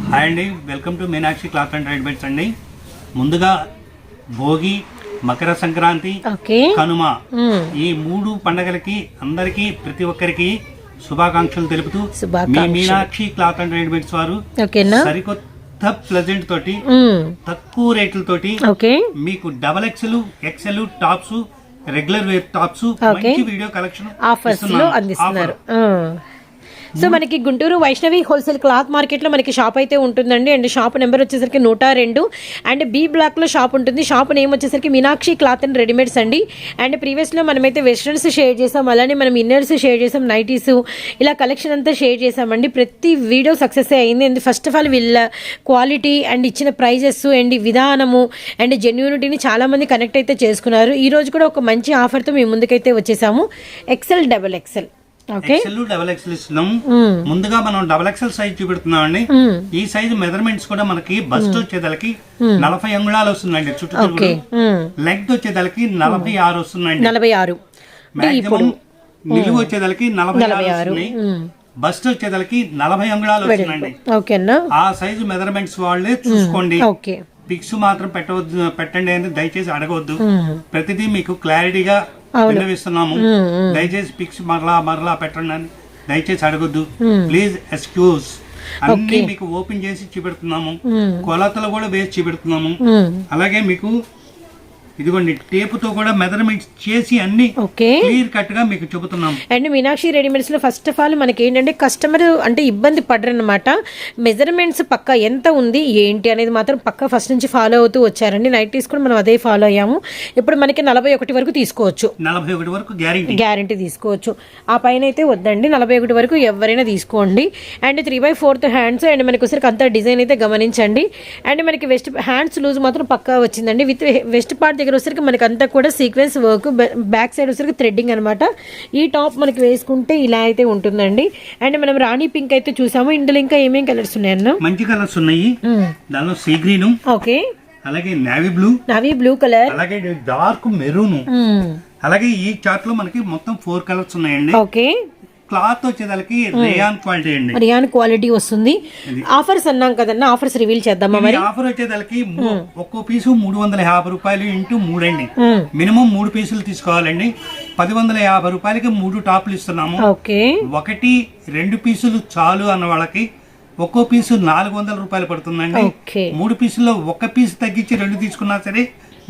Hi అండి, welcome to Meenakshi cloth and readymades అండి. ముందుగా భోగి, మకర సంక్రాంతి, కనుమ ఈ 3 పండుగలకి అందరికీ ప్రతి ఒక్కరికి శుభాకాంక్షలు తెలుపుతూ మీ మీనాక్షి క్లాత్ అండ్ రెడీమేడ్స్ వారు సరికొత్త ప్లెజెంట్ తోటి తక్కువ రేట్లతోటి మీకు XL tops, regular wear tops, మంచి వీడియో కలెక్షన్ ఆఫర్స్ లో అందిస్తున్నారు. సో మనకి Guntur Vaishnavi wholesale cloth market లో మనకి షాప్ అయితే ఉంటుందండి. అండ్ షాప్ నెంబర్ వచ్చేసరికి 102 అండ్ బి బ్లాక్ లో షాప్ ఉంటుంది. షాప్ నేమ్ వచ్చేసరికి మీనాక్షి క్లాత్ అండ్ రెడీమేడ్స్ అండి. అండ్ ప్రీవియస్ లో మనమైతే వెస్ట్రన్స్ షేర్ చేసాం, అలానే మనం ఇన్నర్స్ షేర్ చేసాం, నైటీస్, ఇలా కలెక్షన్ అంతా షేర్ చేసామండి. ప్రతి వీడియో సక్సెస్ అయింది. అండ్ ఫస్ట్ ఆఫ్ ఆల్ వీళ్ళ క్వాలిటీ అండ్ ఇచ్చిన ప్రైజెస్ అండ్ విధానము అండ్ జెన్యూనిటీని చాలా మంది కనెక్ట్ అయితే చేసుకున్నారు. ఈ రోజు కూడా ఒక మంచి ఆఫర్తో మేము ముందుకైతే వచ్చేసాము. XL, XXL. XL ఇస్తున్నాం. ముందుగా మనం XXL సైజ్ చూపెడుతున్నాం అండి. ఈ సైజ్ మెజర్మెంట్స్ కూడా మనకి బస్ట్ వచ్చేదానికి 40 అంగుళాలు వస్తుందండి. చుట్టూ లెగ్త్ వచ్చేదానికి 46 వస్తుందండి. 46 మాక్సిమం నిలువ వచ్చేదానికి 46 వస్తుంది. బస్ట్ వచ్చేదానికి 40 అంగుళాలు వస్తుందండి. ఆ సైజు మెజర్మెంట్స్ వాళ్ళే చూసుకోండి. పిక్స్ మాత్రం పెట్టండి అని దయచేసి అడగవద్దు. ప్రతిదీ మీకు క్లారిటీగా విన్నవిస్తున్నాము. దయచేసి పిక్స్ మరలా పెట్టండి అని దయచేసి అడగొద్దు. Please excuse. అన్ని మీకు ఓపెన్ చేసి చూపెడుతున్నాము, కొలతలు కూడా వేసి చూపెడుతున్నాము. అలాగే మీకు ఇదిగోండి టేపుతో కూడా మెజర్మెంట్స్ చేసి అన్ని క్లియర్ కట్ గా మీకు చెబుతున్నాం. అండ్ మీనాక్షి రెడీమేడ్స్ లో ఫస్ట్ ఆఫ్ ఆల్ మనకి ఏంటంటే కస్టమర్ అంటే ఇబ్బంది పడరనమాట. మెజర్మెంట్స్ పక్క ఎంత ఉంది ఏంటి అనేది మాత్రం పక్క ఫస్ట్ నుంచి ఫాలో అవుతూ వచ్చారండి. నైటీస్ కూడా మనం అదే ఫాలో అయ్యాము. ఇప్పుడు మనకి 41 వరకు తీసుకోవచ్చు, 41 వరకు గ్యారంటీ తీసుకోవచ్చు. ఆ పైన అయితే వద్దండి, 41 వరకు ఎవరైనా తీసుకోండి. అండ్ 3/4 హ్యాండ్స్ అండ్ మనకి వచ్చరికి అంత డిజైన్ అయితే గమనించండి. అండ్ మనకి వెస్ట్ హ్యాండ్స్ లూజ్ మాత్రం పక్కా వచ్చిందండి. విత్ వెస్ట్ పార్ట్ వచ్చరికి మనకి అంతా కూడా సీక్వెన్స్ వర్క్, బ్యాక్ సైడ్ వచ్చరికి థ్రెడ్డింగ్ అనమాట. ఈ టాప్ మనకి వేసుకుంటే ఇలా అయితే ఉంటుందండి. అండ్ మనం రాణి పింక్ అయితే చూసాము. ఇందులో ఇంకా ఏమేం కలర్స్ ఉన్నాయన్న? మంచి కలర్స్ ఉన్నాయి. దానిలో సీ గ్రీన్, అలాగే నావీ బ్లూ కలర్, అలాగే డార్క్ మెరూన్, అలాగే ఈ చార్ట్ లో మనకి మొత్తం 4 కలర్స్ ఉన్నాయండి. క్లాత్ వచ్చేదానికి రేయాన్ క్వాలిటీ అండి. రేయాన్ క్వాలిటీ వస్తుంది. ఆఫర్స్ అన్నాం కదన్నా, ఆఫర్స్ రివీల్ చేద్దామా? మరి ఆఫర్ వచ్చేదానికి ఒక్కో పీసు 350 రూపాయలు ఇంటూ 3 అండి. మినిమం 3 పీసులు తీసుకోవాలండి. 1150 రూపాయలకి 3 టాప్లు ఇస్తున్నాము. 1, 2 పీసులు చాలు అన్న వాళ్ళకి ఒక్కో పీసు 400 రూపాయలు పడుతుందండి. 3 పీసుల్లో 1 పీసు తగ్గించి 2 తీసుకున్నా సరే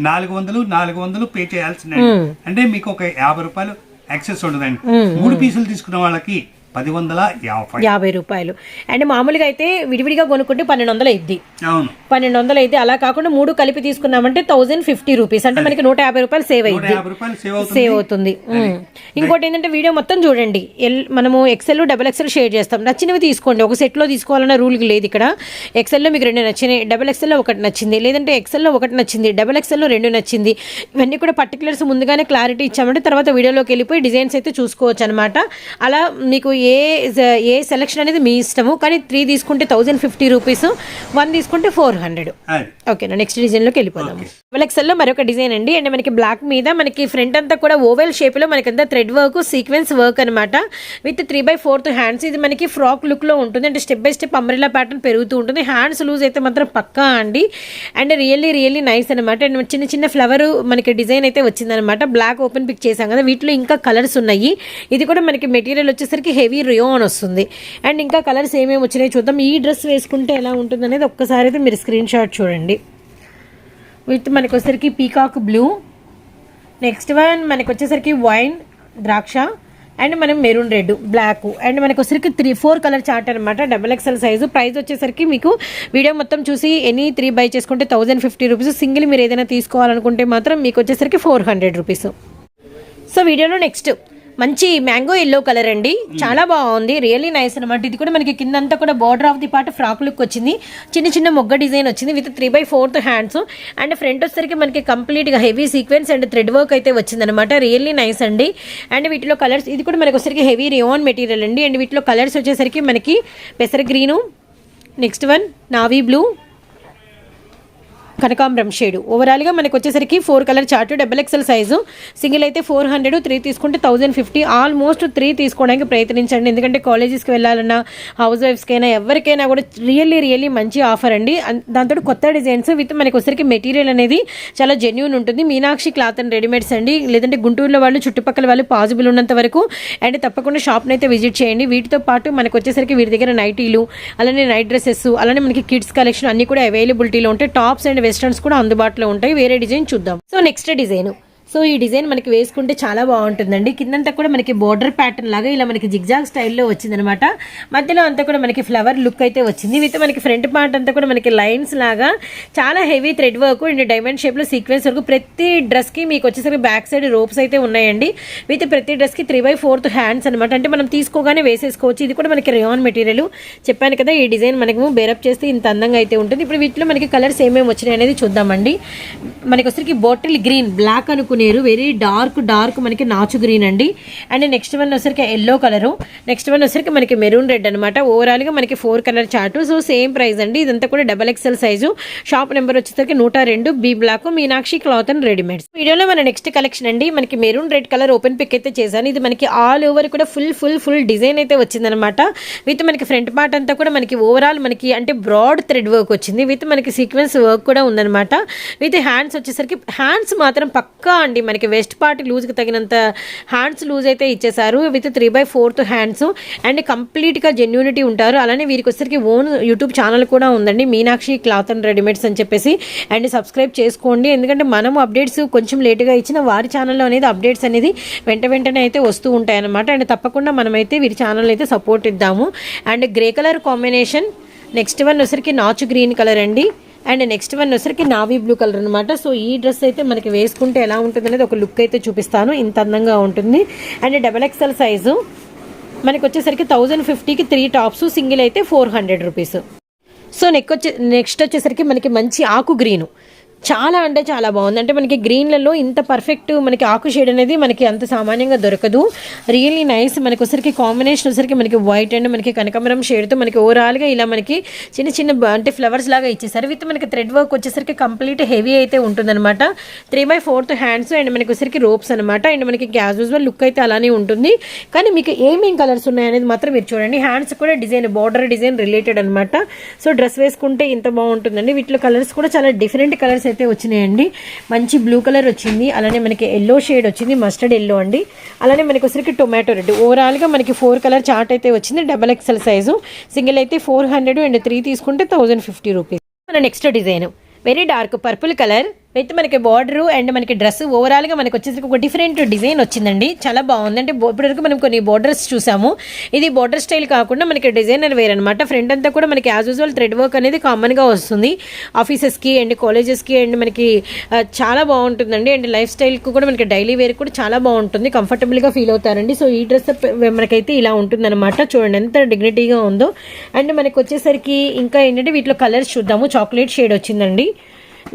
400 పే చేయాల్సిందే. అంటే మీకు ఒక 50 రూపాయలు యాక్సెస్ ఉండదండి. 3 పీసులు తీసుకున్న వాళ్ళకి 1150 రూపాయలు. అండ్ మామూలుగా అయితే విడివిడిగా కొనుక్కుంటే 1200 అయింది. 1200 అయితే అలా కాకుండా 3 కలిపి తీసుకున్నామంటే 1050 రూపీస్, అంటే మనకి 150 రూపాయలు సేవ్ అవుతుంది. ఇంకోటి ఏంటంటే వీడియో మొత్తం చూడండి. మనము XL, XXL షేర్ చేస్తాం. నచ్చినవి తీసుకోండి. ఒక సెట్ లో తీసుకోవాలన్న రూల్ లేదు ఇక్కడ. XL లో మీకు 2 నచ్చినాయి, XXL లో 1 నచ్చింది, లేదంటే XL లో 1 నచ్చింది, XXL లో 2 నచ్చింది. ఇవన్నీ కూడా పర్టికులర్స్ ముందుగానే క్లారిటీ ఇచ్చామంటే తర్వాత వీడియోలోకి వెళ్ళిపోయి డిజైన్స్ అయితే చూసుకోవచ్చు అనమాట. అలా మీకు ఏ సెలక్షన్ అనేది మీ ఇష్టము. కానీ 3 తీసుకుంటే 1050 రూపీస్, 1 తీసుకుంటే 400. ఓకేనా, నెక్స్ట్ డిజైన్ లోకి వెళ్ళిపోదాము. XL లో మరొక డిజైన్ అండి. అండ్ మనకి బ్లాక్ మీద మనకి ఫ్రంట్ అంతా కూడా ఓవెల్ షేప్ లో మనకంతా థ్రెడ్ వర్క్, సీక్వెన్స్ వర్క్ అనమాట. With 3/4 hands. ఇది మనకి ఫ్రాక్ లుక్ లో ఉంటుంది. అంటే step by step umbrella pattern పెరుగుతూ ఉంటుంది. హ్యాండ్స్ లూజ్ అయితే మాత్రం పక్కా అండి. అండ్ రియల్లీ నైస్ అనమాట. అండ్ చిన్న ఫ్లవర్ మనకి డిజైన్ అయితే వచ్చిందనమాట. బ్లాక్ ఓపెన్ పిక్ చేసాం కదా, వీటిలో ఇంకా కలర్స్ ఉన్నాయి. ఇది కూడా మనకి మెటీరియల్ వచ్చేసరికి హెవీ రియోన్ వస్తుంది. అండ్ ఇంకా కలర్స్ ఏమేమి వచ్చినాయి చూద్దాం. ఈ డ్రెస్ వేసుకుంటే ఎలా ఉంటుంది అనేది ఒక్కసారి అయితే మీరు స్క్రీన్ షాట్ చూడండి. విత్ మనకి వచ్చేసరికి పీకాక్ బ్లూ, నెక్స్ట్ వన్ మనకి వచ్చేసరికి వైన్ ద్రాక్ష, అండ్ మనం మెరూన్ రెడ్, బ్లాక్, అండ్ మనకి వచ్చేసరికి 3-4 కలర్ చార్ట్ అనమాట. XXL size. ప్రైస్ వచ్చేసరికి మీకు వీడియో మొత్తం చూసి ఎనీ 3 బై చేసుకుంటే 1050 రూపీస్. సింగిల్ మీరు ఏదైనా తీసుకోవాలనుకుంటే మాత్రం మీకు వచ్చేసరికి 400 రూపీస్. సో వీడియోలో నెక్స్ట్ మంచి మ్యాంగో ఎల్లో కలర్ అండి. చాలా బాగుంది, రియల్లీ నైస్ అనమాట. ఇది కూడా మనకి కిందంతా కూడా border of the part frock look వచ్చింది. చిన్న మొగ్గ డిజైన్ వచ్చింది విత్ 3/4 హ్యాండ్స్. అండ్ ఫ్రంట్ వచ్చేసరికి మనకి కంప్లీట్ గా heavy sequence and thread work అయితే వచ్చింది అనమాట. రియల్లీ నైస్ అండి. అండ్ వీటిలో కలర్స్, ఇది కూడా మనకి వచ్చేసరికి హెవీ రేయాన్ మెటీరియల్ అండి. అండ్ వీటిలో కలర్స్ వచ్చేసరికి మనకి పెసర green, next one navy blue, కనకాంబరం షేడ్. ఓవరాల్గా మనకు వచ్చేసరికి 4 colour chart, XXL size. Single అయితే 400, 3 తీసుకుంటే 1050. ఆల్మోస్ట్ 3 తీసుకోవడానికి ప్రయత్నించండి, ఎందుకంటే కాలేజెస్కి వెళ్ళాలన్నా, హౌస్ వైఫ్స్కైనా, ఎవరికైనా కూడా రియల్లీ మంచి ఆఫర్ అండి. దాంతో కొత్త డిజైన్స్ విత్ మనకి వచ్చేసరికి మెటీరియల్ అనేది చాలా జెన్యూన్ ఉంటుంది. మీనాక్షి క్లాత్ అండ్ రెడీమేడ్స్ అండి. లేదంటే గుంటూరులో వాళ్ళు, చుట్టుపక్కల వాళ్ళు పాసిబుల్ ఉన్నంత వరకు అండ్ తప్పకుండా షాప్ని అయితే విజిట్ చేయండి. వీటితో పాటు మనకు వచ్చేసరికి వీరి దగ్గర నైటీలు, అలానే నైట్ డ్రెస్సెస్, అలానే మనకి కిడ్స్ కలెక్షన్ అన్ని కూడా అవైలబిలిటీలో ఉంటాయి. టాప్స్ అండ్ వెస్టర్న్స్ కూడా అందుబాటులో ఉంటాయి. వేరే డిజైన్ చూద్దాం. So next design. సో ఈ డిజైన్ మనకి వేసుకుంటే చాలా బాగుంటుందండి. కిందంతా కూడా మనకి బోర్డర్ ప్యాటర్న్ లాగా ఇలా మనకి జిగ్జాగ్ స్టైల్లో వచ్చిందనమాట. మధ్యలో అంతా కూడా మనకి ఫ్లవర్ లుక్ అయితే వచ్చింది. విత్ మనకి ఫ్రంట్ పార్ట్ అంతా కూడా మనకి లైన్స్ లాగా చాలా heavy thread work and diamond షేప్లో సీక్వెన్స్ వరకు. ప్రతి డ్రెస్కి మీకు వచ్చేసరికి బ్యాక్ సైడ్ రోప్స్ అయితే ఉన్నాయండి. విత్ ప్రతి డ్రెస్కి 3/4 హ్యాండ్స్ అనమాట. అంటే మనం తీసుకోగానే వేసేసుకోవచ్చు. ఇది కూడా మనకి రేయాన్ మెటీరియల్. చెప్పాను కదా, ఈ డిజైన్ మనకు బేరప్ చేస్తే ఇంత అందంగా అయితే ఉంటుంది. ఇప్పుడు వీటిలో మనకి కలర్స్ ఏమేమి వచ్చినాయి అనేది చూద్దామండి. మనకి వచ్చేసరికి బాటిల్ గ్రీన్, బ్లాక్ అనుకునే వెరీ డార్క్ మనకి నాచు గ్రీన్ అండి. అండ్ నెక్స్ట్ వన్ వచ్చరికి ఎల్లో కలరు. నెక్స్ట్ వన్ వచ్చరికి మనకి మెరూన్ రెడ్ అనమాట. ఓవరాల్ గా మనకి 4 colour chart. So same price అండి. ఇదంతా కూడా XXL సైజు. షాప్ నెంబర్ వచ్చేసరికి 102 B block, Meenakshi cloth and readymades. వీడియోలో మన నెక్స్ట్ కలెక్షన్ అండి. మనకి maroon red colour open pick అయితే చేశాను. ఇది మనకి ఆల్ ఓవర్ కూడా ఫుల్ డిజైన్ అయితే వచ్చిందనమాట. విత్ మనకి ఫ్రంట్ పార్ట్ అంతా కూడా మనకి ఓవరాల్ మనకి అంటే బ్రాడ్ థ్రెడ్ వర్క్ వచ్చింది. విత్ మనకి సీక్వెన్స్ వర్క్ కూడా ఉందనమాట. విత్ హ్యాండ్స్ వచ్చేసరికి హ్యాండ్స్ మాత్రం పక్కా అండి. మనకి వెస్ట్ పార్ట్ లూజ్కి తగినంత హ్యాండ్స్ లూజ్ అయితే ఇచ్చేసారు. విత్ 3/4 హ్యాండ్స్ అండ్ కంప్లీట్గా జెన్యూనిటీ ఉంటారు. అలానే వీరికి వచ్చేసరికి ఓన్ యూట్యూబ్ ఛానల్ కూడా ఉందండి, మీనాక్షి క్లాత్ అండ్ రెడీమేడ్స్ అని చెప్పేసి. అండ్ సబ్స్క్రైబ్ చేసుకోండి, ఎందుకంటే మనం అప్డేట్స్ కొంచెం లేటుగా ఇచ్చిన వారి ఛానల్లో అనేది అప్డేట్స్ అనేది వెంటనే అయితే వస్తూ ఉంటాయి అనమాట. అండ్ తప్పకుండా మనమైతే వీరి ఛానల్ అయితే సపోర్ట్ ఇద్దాము. And grey colour combination. Next one వచ్చరికి నాచు గ్రీన్ కలర్ అండి. అండ్ నెక్స్ట్ వన్ వచ్చరికి నావీ బ్లూ కలర్ అనమాట. సో ఈ డ్రెస్ అయితే మనకి వేసుకుంటే ఎలా ఉంటుంది అనేది ఒక లుక్ అయితే చూపిస్తాను. ఇంత అందంగా ఉంటుంది. అండ్ XXL సైజు మనకి వచ్చేసరికి 1050కి 3 టాప్స్, సింగిల్ అయితే 400 రూపీస్. సో నెక్స్ట్ వచ్చేసరికి మనకి మంచి ఆకు గ్రీను. చాలా అంటే చాలా బాగుంది. అంటే మనకి గ్రీన్లలో ఇంత పర్ఫెక్ట్ మనకి ఆకు షేడ్ అనేది మనకి అంత సామాన్యంగా దొరకదు. Really nice. మనకి వచ్చరికి కాంబినేషన్ వచ్చరికి మనకి వైట్ అండ్ మనకి కనకాంబరం షేడ్తో మనకి ఓవరాల్గా ఇలా మనకి చిన్న అంటే ఫ్లవర్స్ లాగా ఇచ్చేసారు. విత్ మనకి థ్రెడ్ వర్క్ వచ్చేసరికి కంప్లీట్ హెవీ అయితే ఉంటుందన్నమాట. 3/4 హ్యాండ్స్ అండ్ మనకి వచ్చరికి రోప్స్ అనమాట. అండ్ మనకి క్యాజువల్ లుక్ అయితే అలానే ఉంటుంది. కానీ మీకు ఏమేం కలర్స్ ఉన్నాయనేది మాత్రం మీరు చూడండి. హ్యాండ్స్ కూడా డిజైన్, బార్డర్ డిజైన్ రిలేటెడ్ అనమాట. సో డ్రెస్ వేసుకుంటే ఇంత బాగుంటుందండి. వీటిలో కలర్స్ కూడా చాలా డిఫరెంట్ కలర్స్ అయితే వచ్చినాయండి. మంచి బ్లూ కలర్ వచ్చింది, అలానే మనకి ఎల్లో షేడ్ వచ్చింది, మస్టర్డ్ ఎల్లో అండి. అలానే మనకి వచ్చరికి టొమాటో రెడ్. ఓవరాల్గా మనకి 4 కలర్ చార్ట్ అయితే వచ్చింది. XXL size. సింగిల్ అయితే 400 అండ్ 3 తీసుకుంటే 1050 రూపీస్. మన next design very dark purple colour with మనకి బార్డర్ అండ్ మనకి డ్రెస్. ఓవరాల్గా మనకి వచ్చేసరికి ఒక డిఫరెంట్ డిజైన్ వచ్చిందండి. చాలా బాగుంది. అంటే ఇప్పటివరకు మనం కొన్ని బోర్డర్స్ చూసాము. ఇది బోర్డర్ స్టైల్ కాకుండా మనకి డిజైనర్ వేర్ అనమాట. ఫ్రంట్ అంతా కూడా మనకి యాజ్ యూజువల్ థ్రెడ్ వర్క్ అనేది కామన్గా వస్తుంది. ఆఫీసెస్కి అండ్ కాలేజెస్కి అండ్ మనకి చాలా బాగుంటుందండి. అండ్ లైఫ్ స్టైల్కి కూడా మనకి డైలీ వేర్ కూడా చాలా బాగుంటుంది, కంఫర్టబుల్గా ఫీల్ అవుతారండి. సో ఈ డ్రెస్ మనకైతే ఇలా ఉంటుందన్నమాట. చూడండి ఎంత డిగ్నిటీగా ఉందో. అండ్ మనకి వచ్చేసరికి ఇంకా ఏంటంటే వీటిలో కలర్స్ చూద్దాము. చాక్లెట్ షేడ్ వచ్చిందండి.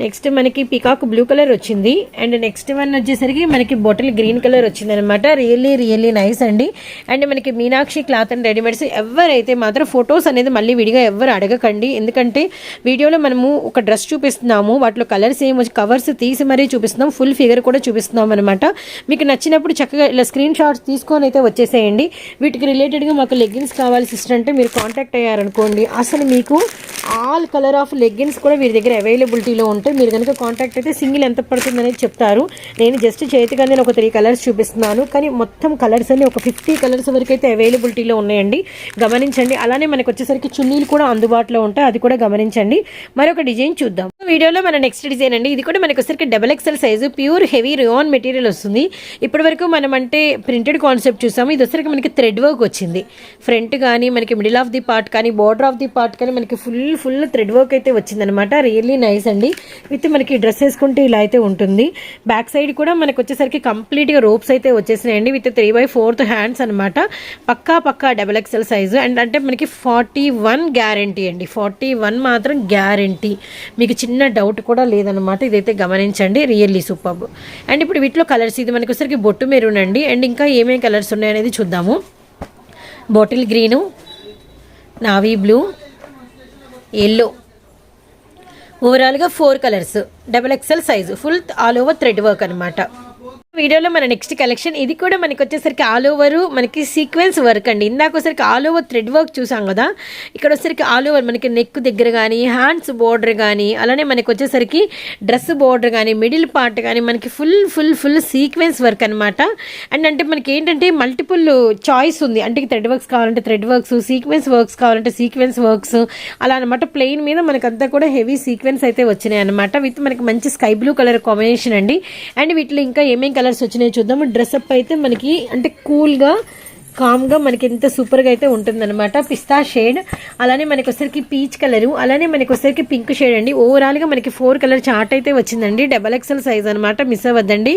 నెక్స్ట్ మనకి పికాక్ బ్లూ కలర్ వచ్చింది. అండ్ నెక్స్ట్ వన్ వచ్చేసరికి మనకి బాటిల్ గ్రీన్ కలర్ వచ్చింది అనమాట. రియల్లీ నైస్ అండి. అండ్ మనకి మీనాక్షి క్లాత్ అండ్ రెడీమేడ్స్. ఎవరైతే మాత్రం ఫొటోస్ అనేది మళ్ళీ విడిగా ఎవరు అడగకండి, ఎందుకంటే వీడియోలో మనము ఒక డ్రెస్ చూపిస్తున్నాము, వాటిలో కలర్స్ ఏమో కవర్స్ తీసి మరీ చూపిస్తున్నాం, ఫుల్ ఫిగర్ కూడా చూపిస్తున్నాం అనమాట. మీకు నచ్చినప్పుడు చక్కగా ఇలా స్క్రీన్ షాట్స్ తీసుకొని అయితే వచ్చేసేయండి. వీటికి రిలేటెడ్గా మాకు లెగ్గిన్స్ కావాలి సిస్టర్ అంటే మీరు కాంటాక్ట్ అయ్యారనుకోండి, అసలు మీకు ఆల్ కలర్ ఆఫ్ లెగ్గిన్స్ కూడా వీరి దగ్గర అవైలబిలిటీలో ఉంటాయి. మీరు కనుక కాంటాక్ట్ అయితే సింగిల్ ఎంత పడుతుంది అనేది చెప్తారు. నేను జస్ట్ చేతిగా నేను ఒక 3 కలర్స్ చూపిస్తున్నాను, కానీ మొత్తం కలర్స్ అన్ని ఒక 50 కలర్స్ వరకు అయితే అవైలబిలిటీలో ఉన్నాయండి, గమనించండి. అలానే మనకు వచ్చేసరికి చున్నీలు కూడా అందుబాటులో ఉంటాయి, అది కూడా గమనించండి. మరొక డిజైన్ చూద్దాం. వీడియోలో మన నెక్స్ట్ డిజైన్ అండి. ఇది కూడా మనకు వచ్చేసరికి XXL size pure heavy rayon material వస్తుంది. ఇప్పటి వరకు మనం అంటే ప్రింటెడ్ కాన్సెప్ట్ చూసాము. ఇది వచ్చేసరికి మనకి థ్రెడ్ వర్క్ వచ్చింది. ఫ్రంట్ కానీ మనకి మిడిల్ ఆఫ్ ది పార్ట్ కానీ బార్డర్ ఆఫ్ ది పార్ట్ కానీ మనకి ఫుల్ థ్రెడ్ వర్క్ అయితే వచ్చిందనమాట. రియల్లీ నైస్ అండి. విత్ మనకి డ్రెస్ వేసుకుంటే ఇలా అయితే ఉంటుంది. బ్యాక్ సైడ్ కూడా మనకు వచ్చేసరికి కంప్లీట్గా రోప్స్ అయితే వచ్చేసినాయండి. విత్ 3/4 హ్యాండ్స్ అనమాట. పక్కా XXL సైజు. అండ్ అంటే మనకి 41 గ్యారంటీ అండి. 41 మాత్రం గ్యారంటీ, మీకు చిన్న డౌట్ కూడా లేదనమాట. ఇదైతే గమనించండి. Really super. అండ్ ఇప్పుడు వీటిలో కలర్స్, ఇది మనకి వచ్చేసరికి బొట్టు మెరూన్ అండి. అండ్ ఇంకా ఏమేమి కలర్స్ ఉన్నాయనేది చూద్దాము. Bottle green, navy blue, yellow. Overall గా 4 colours, XXL size, full all over thread work అనమాట. వీడియోలో మన నెక్స్ట్ కలెక్షన్, ఇది కూడా మనకి వచ్చేసరికి ఆల్ ఓవర్ మనకి సీక్వెన్స్ వర్క్ అండి. ఇందాక వచ్చేసరికి ఆల్ ఓవర్ థ్రెడ్ వర్క్ చూసాం కదా, ఇక్కడ వచ్చేసరికి ఆల్ ఓవర్ మనకి నెక్ దగ్గర కానీ, హ్యాండ్స్ బోర్డర్ కానీ, అలానే మనకి వచ్చేసరికి డ్రెస్ బోర్డర్ కానీ, మిడిల్ పార్ట్ కానీ మనకి ఫుల్ సీక్వెన్స్ వర్క్ అనమాట. అండ్ అంటే మనకి ఏంటంటే మల్టిపుల్ చాయిస్ ఉంది, అంటే థ్రెడ్ వర్క్స్ కావాలంటే థ్రెడ్ వర్క్స్, సీక్వెన్స్ వర్క్స్ కావాలంటే సీక్వెన్స్ వర్క్స్, అలా అనమాట. ప్లెయిన్ మీద మనకంతా కూడా హెవీ సీక్వెన్స్ అయితే వచ్చినాయి అనమాట. విత్ మనకి మంచి స్కై బ్లూ కలర్ కాంబినేషన్ అండి. అండ్ వీటిలో ఇంకా ఏమేం కలర్స్ వచ్చినాయి చూద్దాము. డ్రెస్అప్ అయితే మనకి అంటే కూల్గా కామ్గా మనకి ఎంత సూపర్గా అయితే ఉంటుందన్నమాట. పిస్తా షేడ్, అలానే మనకి వచ్చరికి పీచ్ కలరు, అలానే మనకి వచ్చరికి పింక్ షేడ్ అండి. ఓవరాల్గా మనకి 4 కలర్ చార్ట్ అయితే వచ్చిందండి. XXL సైజ్ అనమాట, మిస్ అవ్వద్దండి.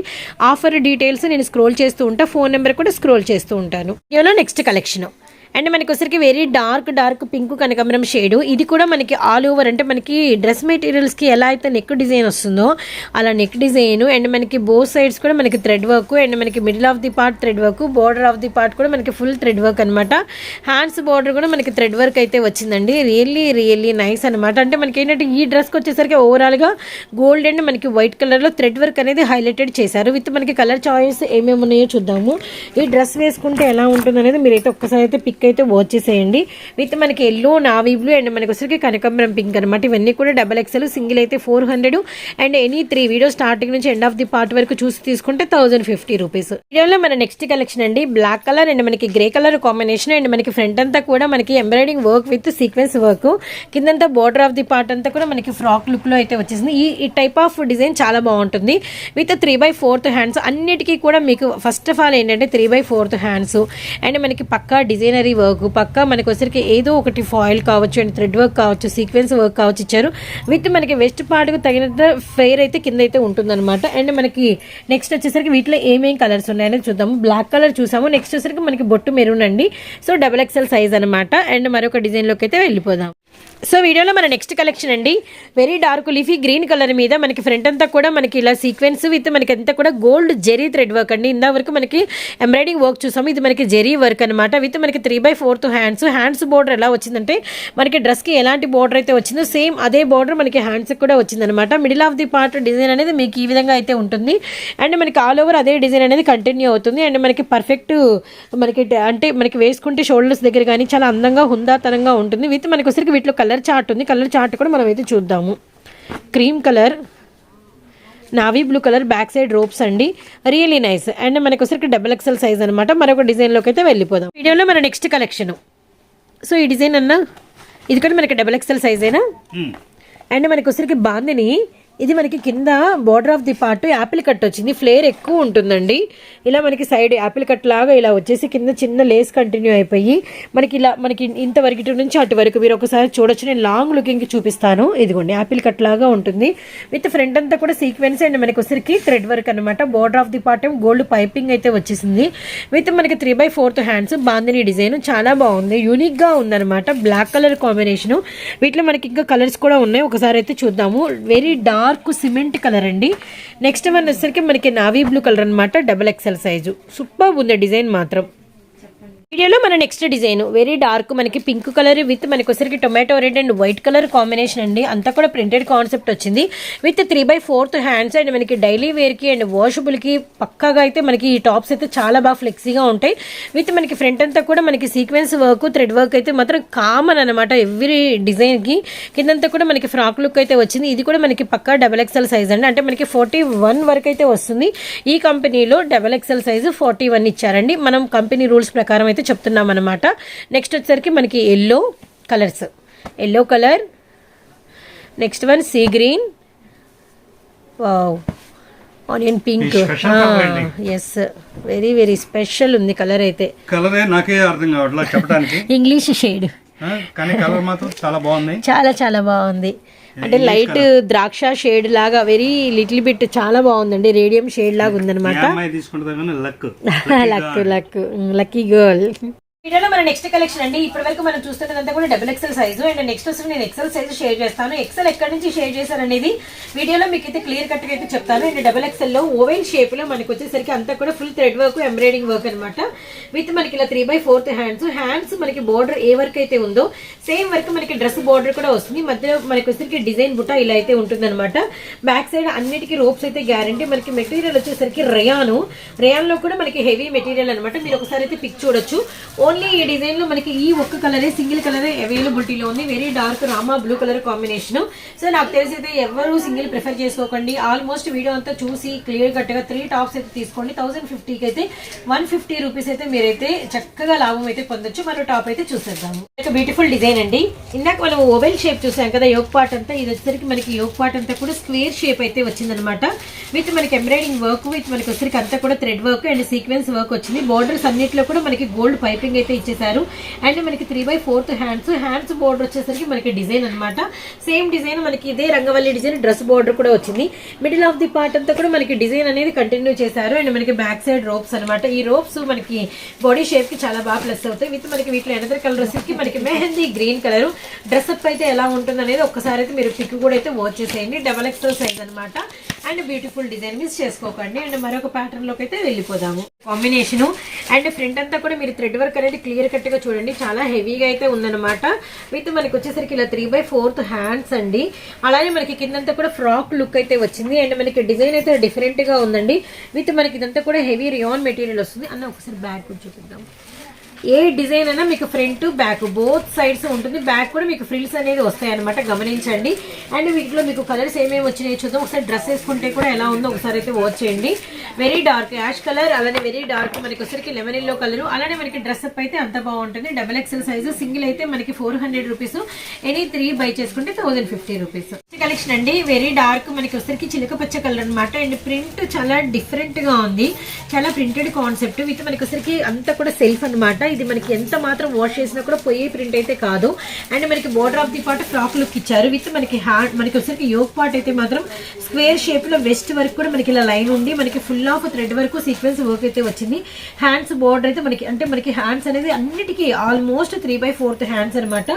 ఆఫర్ డీటెయిల్స్ నేను స్క్రోల్ చేస్తూ ఉంటా, ఫోన్ నెంబర్ కూడా స్క్రోల్ చేస్తూ ఉంటాను. ఇవలో నెక్స్ట్ కలెక్షన్ అండ్ మనకి వచ్చరికి వెరీ డార్క్ పింక్ కనకాంబరం షేడ్. ఇది కూడా మనకి ఆల్ ఓవర్ అంటే మనకి డ్రెస్ మెటీరియల్స్కి ఎలా అయితే నెక్ డిజైన్ వస్తుందో అలా నెక్ డిజైన్. అండ్ మనకి బోత్ సైడ్స్ కూడా మనకి థ్రెడ్ వర్క్, అండ్ మనకి middle of the part thread work, border of the part కూడా మనకి ఫుల్ థ్రెడ్ వర్క్ అనమాట. హ్యాండ్స్ బోర్డర్ కూడా మనకి థ్రెడ్ వర్క్ అయితే వచ్చిందండి. రియల్లీ నైస్ అనమాట. అంటే మనకి ఏంటంటే ఈ డ్రెస్కి వచ్చేసరికి ఓవరాల్గా గోల్డ్ అండ్ మనకి వైట్ కలర్లో థ్రెడ్ వర్క్ అనేది హైలైటెడ్ చేశారు. విత్ మనకి కలర్ చాయిస్ ఏమేమి ఉన్నాయో చూద్దాము. ఈ డ్రెస్ వేసుకుంటే ఎలా ఉంటుంది అనేది మీరైతే ఒక్కసారి అయితే పిక్ అయితే వాచ్ చేసేయండి. విత్ మనకి ఎల్లో, నావీ బ్లూ అండ్ మనకి వచ్చరికి కనకాంబరం పింక్ అనమాట. ఇవన్నీ కూడా XXL, సింగిల్ అయితే 400 అండ్ ఎనీ 3 వీడియో స్టార్టింగ్ నుంచి ఎండ్ ఆఫ్ ది పార్ట్ వరకు చూసి తీసుకుంటే 1050 రూపీస్. వీడియోలో మన నెక్స్ట్ కలెక్షన్ అండి, బ్లాక్ కలర్ అండ్ మనకి గ్రే కలర్ కాంబినేషన్. అండ్ మనకి ఫ్రంట్ అంతా కూడా మనకి embroidering work with sequence work, కిందంతా బోర్డర్ ఆఫ్ ది పార్ట్ అంతా కూడా మనకి ఫ్రాక్ లుక్ లో అయితే వచ్చేసింది. ఈ టైప్ ఆఫ్ డిజైన్ చాలా బాగుంటుంది. విత్ 3/4 హ్యాండ్స్, అన్నిటికీ కూడా మీకు ఫస్ట్ ఆఫ్ ఆల్ ఏంటంటే 3/4 హ్యాండ్స్ అండ్ మనకి పక్కా డిజైనరీ వర్క్, పక్కా మనకి వచ్చరికి ఏదో ఒకటి ఫాయిల్ కావచ్చు అండ్ థ్రెడ్ వర్క్ కావచ్చు, సీక్వెన్స్ వర్క్ కావచ్చు ఇచ్చారు. విత్ మనకి వెస్ట్ పార్ట్కు తగినంత ఫ్లేర్ అయితే కింద అయితే ఉంటుందన్నమాట. అండ్ మనకి నెక్స్ట్ వచ్చేసరికి వీటిలో ఏమేం కలర్స్ ఉన్నాయని చూద్దాము. బ్లాక్ కలర్ చూసాము, నెక్స్ట్ వచ్చేసరికి మనకి బొట్టు మెరూన్ అండి. సో XXL సైజ్ అనమాట. అండ్ మరొక డిజైన్లోకి అయితే వెళ్ళిపోదాం. సో వీడియోలో మన నెక్స్ట్ కలెక్షన్ అండి, very dark leafy green colour మీద మనకి ఫ్రంట్ అంతా కూడా మనకి ఇలా సీక్వెన్స్ విత్ మనకి అంతా కూడా గోల్డ్ జెరీ థ్రెడ్ వర్క్ అండి. ఇందా వరకు మనకి ఎంబ్రాయిడింగ్ వర్క్ చూసాము, ఇది మనకి జెరీ వర్క్ అనమాట. విత్ మనకి 3/4 హ్యాండ్స్ బోర్డర్ ఎలా వచ్చిందంటే మనకి డ్రెస్కి ఎలాంటి బోర్డర్ అయితే వచ్చిందో సేమ్ అదే బోర్డర్ మనకి హ్యాండ్స్కి కూడా వచ్చిందనమాట. Middle of the part design అనేది మీకు ఈ విధంగా అయితే ఉంటుంది. అండ్ మనకి ఆల్ ఓవర్ అదే డిజైన్ అనేది కంటిన్యూ అవుతుంది. అండ్ మనకి పర్ఫెక్ట్ మనకి అంటే మనకి వేసుకుంటే షోల్డర్స్ దగ్గర కానీ చాలా అందంగా హుందాతనంగా ఉంటుంది. విత్ మనకి వచ్చరికి వీటిలో కలర్ చార్ట్ ఉంది, కలర్ చార్ట్ కూడా మనం అయితే చూద్దాము. Cream colour, navy blue colour, back side ropes అండి, రియల్లీ నైస్. అండ్ మనకి వచ్చరికి XXL సైజ్ అనమాట. మరొక డిజైన్లోకి అయితే వెళ్ళిపోదాం. వీడియోలో మన నెక్స్ట్ కలెక్షన్. సో ఈ డిజైన్ అన్న ఇది కూడా మనకి XXL సైజేనా. అండ్ మనకి వచ్చరికి బాందిని, ఇది మనకి కింద border of the part Apple cut వచ్చింది, ఫ్లేర్ ఎక్కువ ఉంటుందండి. ఇలా మనకి సైడ్ యాపిల్ కట్ లాగా ఇలా వచ్చేసి కింద చిన్న లేస్ కంటిన్యూ అయిపోయి మనకి ఇలా మనకి ఇంతవరకు ఇటు నుంచి అటు వరకు మీరు ఒకసారి చూడొచ్చు. నేను లాంగ్ లుకింగ్ చూపిస్తాను. ఇదిగోండి యాపిల్ కట్ లాగా ఉంటుంది. విత్ ఫ్రంట్ అంతా కూడా సీక్వెన్స్ అండ్ మనకి వచ్చరికి థ్రెడ్ వర్క్ అనమాట. Border of the part gold piping అయితే వచ్చేసింది. విత్ మనకి 3/4 హ్యాండ్స్, బాందిని డిజైన్ చాలా బాగుంది, యూనిక్ గా ఉందన్నమాట. Black colour combination. వీటిలో మనకి ఇంకా కలర్స్ కూడా ఉన్నాయి, ఒకసారి అయితే చూద్దాము. వెరీ డార్క్ సిమెంట్ కలర్ అండి. నెక్స్ట్ వన్ వచ్చేసరికి మనకి నావీ బ్లూ కలర్ అనమాట. XXL సైజు, సూపర్ ఉంది డిజైన్ మాత్రం. వీడియోలో మన నెక్స్ట్ డిజైన్ వెరీ డార్క్ మనకి పింక్ కలర్ విత్ మనకి వచ్చరికి tomato red and white colour combination అండి. అంతా కూడా ప్రింటెడ్ కాన్సెప్ట్ వచ్చింది. విత్ 3/4 హ్యాండ్స్ అండ్ మనకి డైలీ వేర్ కి అండ్ వాషబుల్ కి పక్కాగా అయితే మనకి ఈ టాప్స్ అయితే చాలా బాగా ఫ్లెక్సీగా ఉంటాయి. విత్ మనకి ఫ్రంట్ అంతా కూడా మనకి సీక్వెన్స్ వర్క్, థ్రెడ్ వర్క్ అయితే మాత్రం కామన్ అనమాట ఎవ్రీ డిజైన్ కి. కిందంతా కూడా మనకి ఫ్రాక్ లుక్ అయితే వచ్చింది. ఇది కూడా మనకి పక్కా XXL సైజ్ అండి. అంటే మనకి 41 వరకు అయితే వస్తుంది. ఈ కంపెనీలో XXL సైజు 41 ఇచ్చారండి. మనం కంపెనీ రూల్స్ ప్రకారం అయితే చెప్తున్నాం అనమాట. నెక్స్ట్ వచ్చేసరికి మనకి yellow colours, yellow colour, next one sea green, wow onion pink. Yes, very special ఉంది కలర్ అయితే. కలరే నాకే అర్థం కావట్లేదు చెప్పడానికి, ఇంగ్లీష్ షేడ్ కానీ కలర్ మాత్రం చాలా బాగుంది, చాలా బాగుంది. అంటే లైట్ ద్రాక్ష షేడ్ లాగా వెరీ లిటిల్ బిట్ చాలా బాగుందండి. రేడియం షేడ్ లాగా ఉందన్నమాట. Lucky girl. వీడియోలో మన నెక్స్ట్ కలెక్షన్ అండి. ఇప్పటి వరకు మనం చూస్తున్నదంతా కూడా double XL size and next వస్తుంది నేను ఎక్సెల్ సైజు షేర్ చేస్తాను. ఎక్సెల్ ఎక్కడి నుంచి షేర్ చేశారనేది వీడియోలో మీకు అయితే క్లియర్ కట్ గా అయితే చెప్తాను. అండ్ డబుల్ ఎక్సెల్ లో ఓవెల్ షేప్ లో మనకి వచ్చేసరికి అంతా కూడా full thread work embroidering work అనమాట. విత్ మనకి ఇలా 3/4 హ్యాండ్స్ మనకి బోర్డర్ ఏ వర్క్ అయితే ఉందో సేమ్ వర్క్ మనకి డ్రెస్ బోర్డర్ కూడా వస్తుంది. మధ్యలో మనకి వచ్చేసరికి డిజైన్ బుట్ట ఇలా అయితే ఉంటుంది అనమాట. బ్యాక్ సైడ్ అన్నిటికీ రోప్స్ అయితే గ్యారంటీ. మనకి మెటీరియల్ వచ్చేసరికి రేయాన్ లో కూడా మనకి హెవీ మెటీరియల్ అనమాట. మీరు ఒకసారి అయితే పిక్ చూడొచ్చు. ఓన్లీ ఈ డిజైన్ లో మనకి ఈ ఒక్క కలరే సింగిల్ కలరే అవైలబిలిటీలో ఉంది. వెరీ డార్క్ రామా బ్లూ కలర్ కాంబినేషన్. సో నాకు తెలిసి అయితే ఎవరు సింగిల్ ప్రిఫర్ చేసుకోకండి. ఆల్మోస్ట్ వీడియో అంతా చూసి క్లియర్ కట్ గా 3 టాప్స్ అయితే తీసుకోండి. 1050 కి అయితే 150 రూపీస్ అయితే మీరైతే చక్కగా లాభం అయితే పొందొచ్చు. మరో టాప్ అయితే చూసేద్దాము. బ్యూటిఫుల్ డిజైన్ అండి. ఇందాక మనం ఓవెల్ షేప్ చూసాం కదా యోగ్ పార్ట్ అంతా. ఇది వచ్చేసరికి మనకి యోగ్ పార్ట్ అంతా కూడా స్క్వేర్ షేప్ అయితే వచ్చిందనమాట. విత్ మనకి ఎంబ్రాయిడింగ్ వర్క్ విత్ మనకి వచ్చేసరికి అంతా కూడా thread work and sequence work వచ్చింది. బోర్డర్స్ అన్నిట్లో కూడా మనకి గోల్డ్ పైపింగ్ అయితే ఇచ్చేసారు. అండ్ మనకి 3/4 హ్యాండ్స్ బోర్డర్ వచ్చేసరికి మనకి డిజైన్ అనమాట. సేమ్ డిజైన్ మనకి ఇదే రంగవల్లి డిజైన్ డ్రెస్ బోర్డర్ కూడా వచ్చింది. మిడిల్ ఆఫ్ ది పార్ట్ అంతా కూడా మనకి డిజైన్ అనేది కంటిన్యూ చేశారు. అండ్ మనకి బ్యాక్ సైడ్ రోప్స్ అనమాట. ఈ రోప్స్ మనకి బాడీ షేప్ కి చాలా బాగా ప్లస్ అవుతాయి. విత్ మనకి వీటిలో ఎనదర్ కలర్ వచ్చేసి మనకి mehndi green colour. Dress up అయితే ఎలా ఉంటుంది అనేది ఒక్కసారి అయితే మీరు పిక్ కూడా అయితే వాచ్ చేసేయండి. డబల్ ఎక్స్ఎల్ సైజ్ అనమాట. అండ్ బ్యూటిఫుల్ డిజైన్ మిస్ చేసుకోకండి. అండ్ మరొక ప్యాటర్న్ లోకి అయితే వెళ్ళిపోదాము. కాంబినేషన్ అండ్ ఫ్రంట్ అంతా కూడా మీరు థ్రెడ్ వర్క్ అనేది క్లియర్ కట్ గా చూడండి. చాలా హెవీగా అయితే ఉందన్నమాట. విత్ మనకి వచ్చేసరికి ఇలా 3/4 హ్యాండ్స్ అండి. అలానే మనకి కిందంతా కూడా ఫ్రాక్ లుక్ అయితే వచ్చింది. అండ్ మనకి డిజైన్ అయితే డిఫరెంట్ గా ఉందండి. విత్ మనకి ఇదంతా కూడా హెవీ రియాన్ మెటీరియల్ వస్తుంది. అన్న ఒకసారి బ్యాక్ చూపిద్దాం. ఏ డిజైన్ అయినా మీకు ఫ్రంట్ బ్యాక్ బోత్ సైడ్స్ ఉంటుంది. బ్యాక్ కూడా మీకు ఫ్రిల్స్ అనేది వస్తాయి అనమాట. గమనించండి. అండ్ వీటిలో మీకు కలర్స్ ఏమేమి వచ్చినాయి చూద్దాం. ఒకసారి డ్రెస్ వేసుకుంటే కూడా ఎలా ఉందో ఒకసారి అయితే వాచ్ చేయండి. వెరీ డార్క్ యాష్ కలర్, అలానే వెరీ డార్క్ మనకి వచ్చరికి లెమన్ ఎల్లో కలర్. అలానే మనకి డ్రెస్ అప్ అయితే అంత బాగుంటుంది. డబల్ ఎక్స్ఎల్ సైజ్ సింగిల్ అయితే మనకి 400 రూపీస్. ఎనీ 3 బై చేసుకుంటే 1050 రూపీస్. కలెక్షన్ అండి. వెరీ డార్క్ మనకి వచ్చరికి చిలక పచ్చ కలర్ అనమాట. అండ్ ప్రింట్ చాలా డిఫరెంట్ గా ఉంది. చాలా ప్రింటెడ్ కాన్సెప్ట్. విత్ మనకి వచ్చరికి అంతా కూడా సెల్ఫ్ అనమాట. ఇది మనకి ఎంత మాత్రం వాష్ చేసినా కూడా పోయే ప్రింట్ అయితే కాదు. అండ్ మనకి border of the part frock look ఇచ్చారు. విత్ మనకి మనకి వచ్చరికి యోగ్ పార్ట్ అయితే మాత్రం స్క్వేర్ షేప్ లో వెస్ట్ వరకు కూడా మనకి ఇలా లైన్ ఉండి మనకి ఫుల్ ఆఫ్ థ్రెడ్ వరకు సీక్వెన్స్ వర్క్ అయితే వచ్చింది. హ్యాండ్స్ బోర్డర్ అయితే మనకి అంటే మనకి హ్యాండ్స్ అనేది అన్నిటికీ ఆల్మోస్ట్ 3/4 హ్యాండ్స్ అనమాట.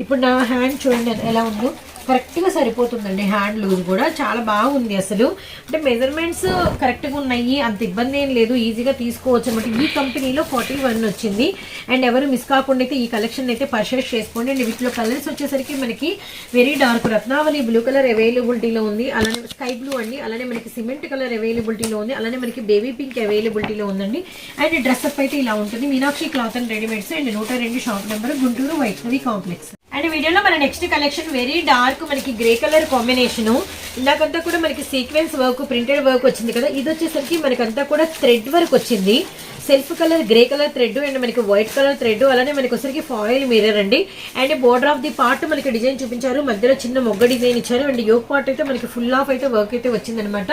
ఇప్పుడు నా హ్యాండ్ చూడండి ఎలా ఉందో. కరెక్ట్ గా సరిపోతుందండి. హ్యాండ్ లూజ్ కూడా చాలా బాగుంది. అసలు అంటే మెజర్మెంట్స్ కరెక్ట్ గా ఉన్నాయి. అంత ఇబ్బంది ఏం లేదు. ఈజీగా తీసుకోవచ్చు అనమాట. ఈ కంపెనీలో 41 వచ్చింది. అండ్ ఎవరు మిస్ కాకుండా అయితే ఈ కలెక్షన్ అయితే పర్చేస్ చేసుకోండి. అండ్ వీటిలో కలర్స్ వచ్చేసరికి మనకి వెరీ డార్క్ రత్నావళి బ్లూ కలర్ అవైలబిలిటీలో ఉంది. అలానే స్కై బ్లూ అండి. అలానే మనకి సిమెంట్ కలర్ అవైలబిలిటీలో ఉంది. అలానే మనకి బేబీ పింక్ అవైలబిలిటీలో ఉందండి. అండ్ డ్రెస్ అప్ అయితే ఇలా ఉంటుంది. Meenakshi cloth and readymades and 102 shop number, Guntur, Vaishnavi complex. And వీడియోలో మన నెక్స్ట్ కలెక్షన్ వెరీ డార్క్ మనకి గ్రే కలర్ కాంబినేషన్. ఇందాకంతా కూడా మనకి సీక్వెన్స్ వర్క్ ప్రింటెడ్ వర్క్ వచ్చింది కదా. ఇది వచ్చేసరికి మనకంతా కూడా థ్రెడ్ వర్క్ వచ్చింది. Self colour grey colour thread and మనకి వైట్ కలర్ థ్రెడ్. అలానే మనకి వచ్చరికి ఫాయిల్ మిర్రర్ అండి. And border of the part మనకి డిజైన్ చూపించారు. మధ్యలో చిన్న మొగ్గ డిజైన్ ఇచ్చారు. అండ్ యోగ్ పార్ట్ అయితే మనకి ఫుల్ ఆఫ్ అయితే వర్క్ అయితే వచ్చింది అనమాట.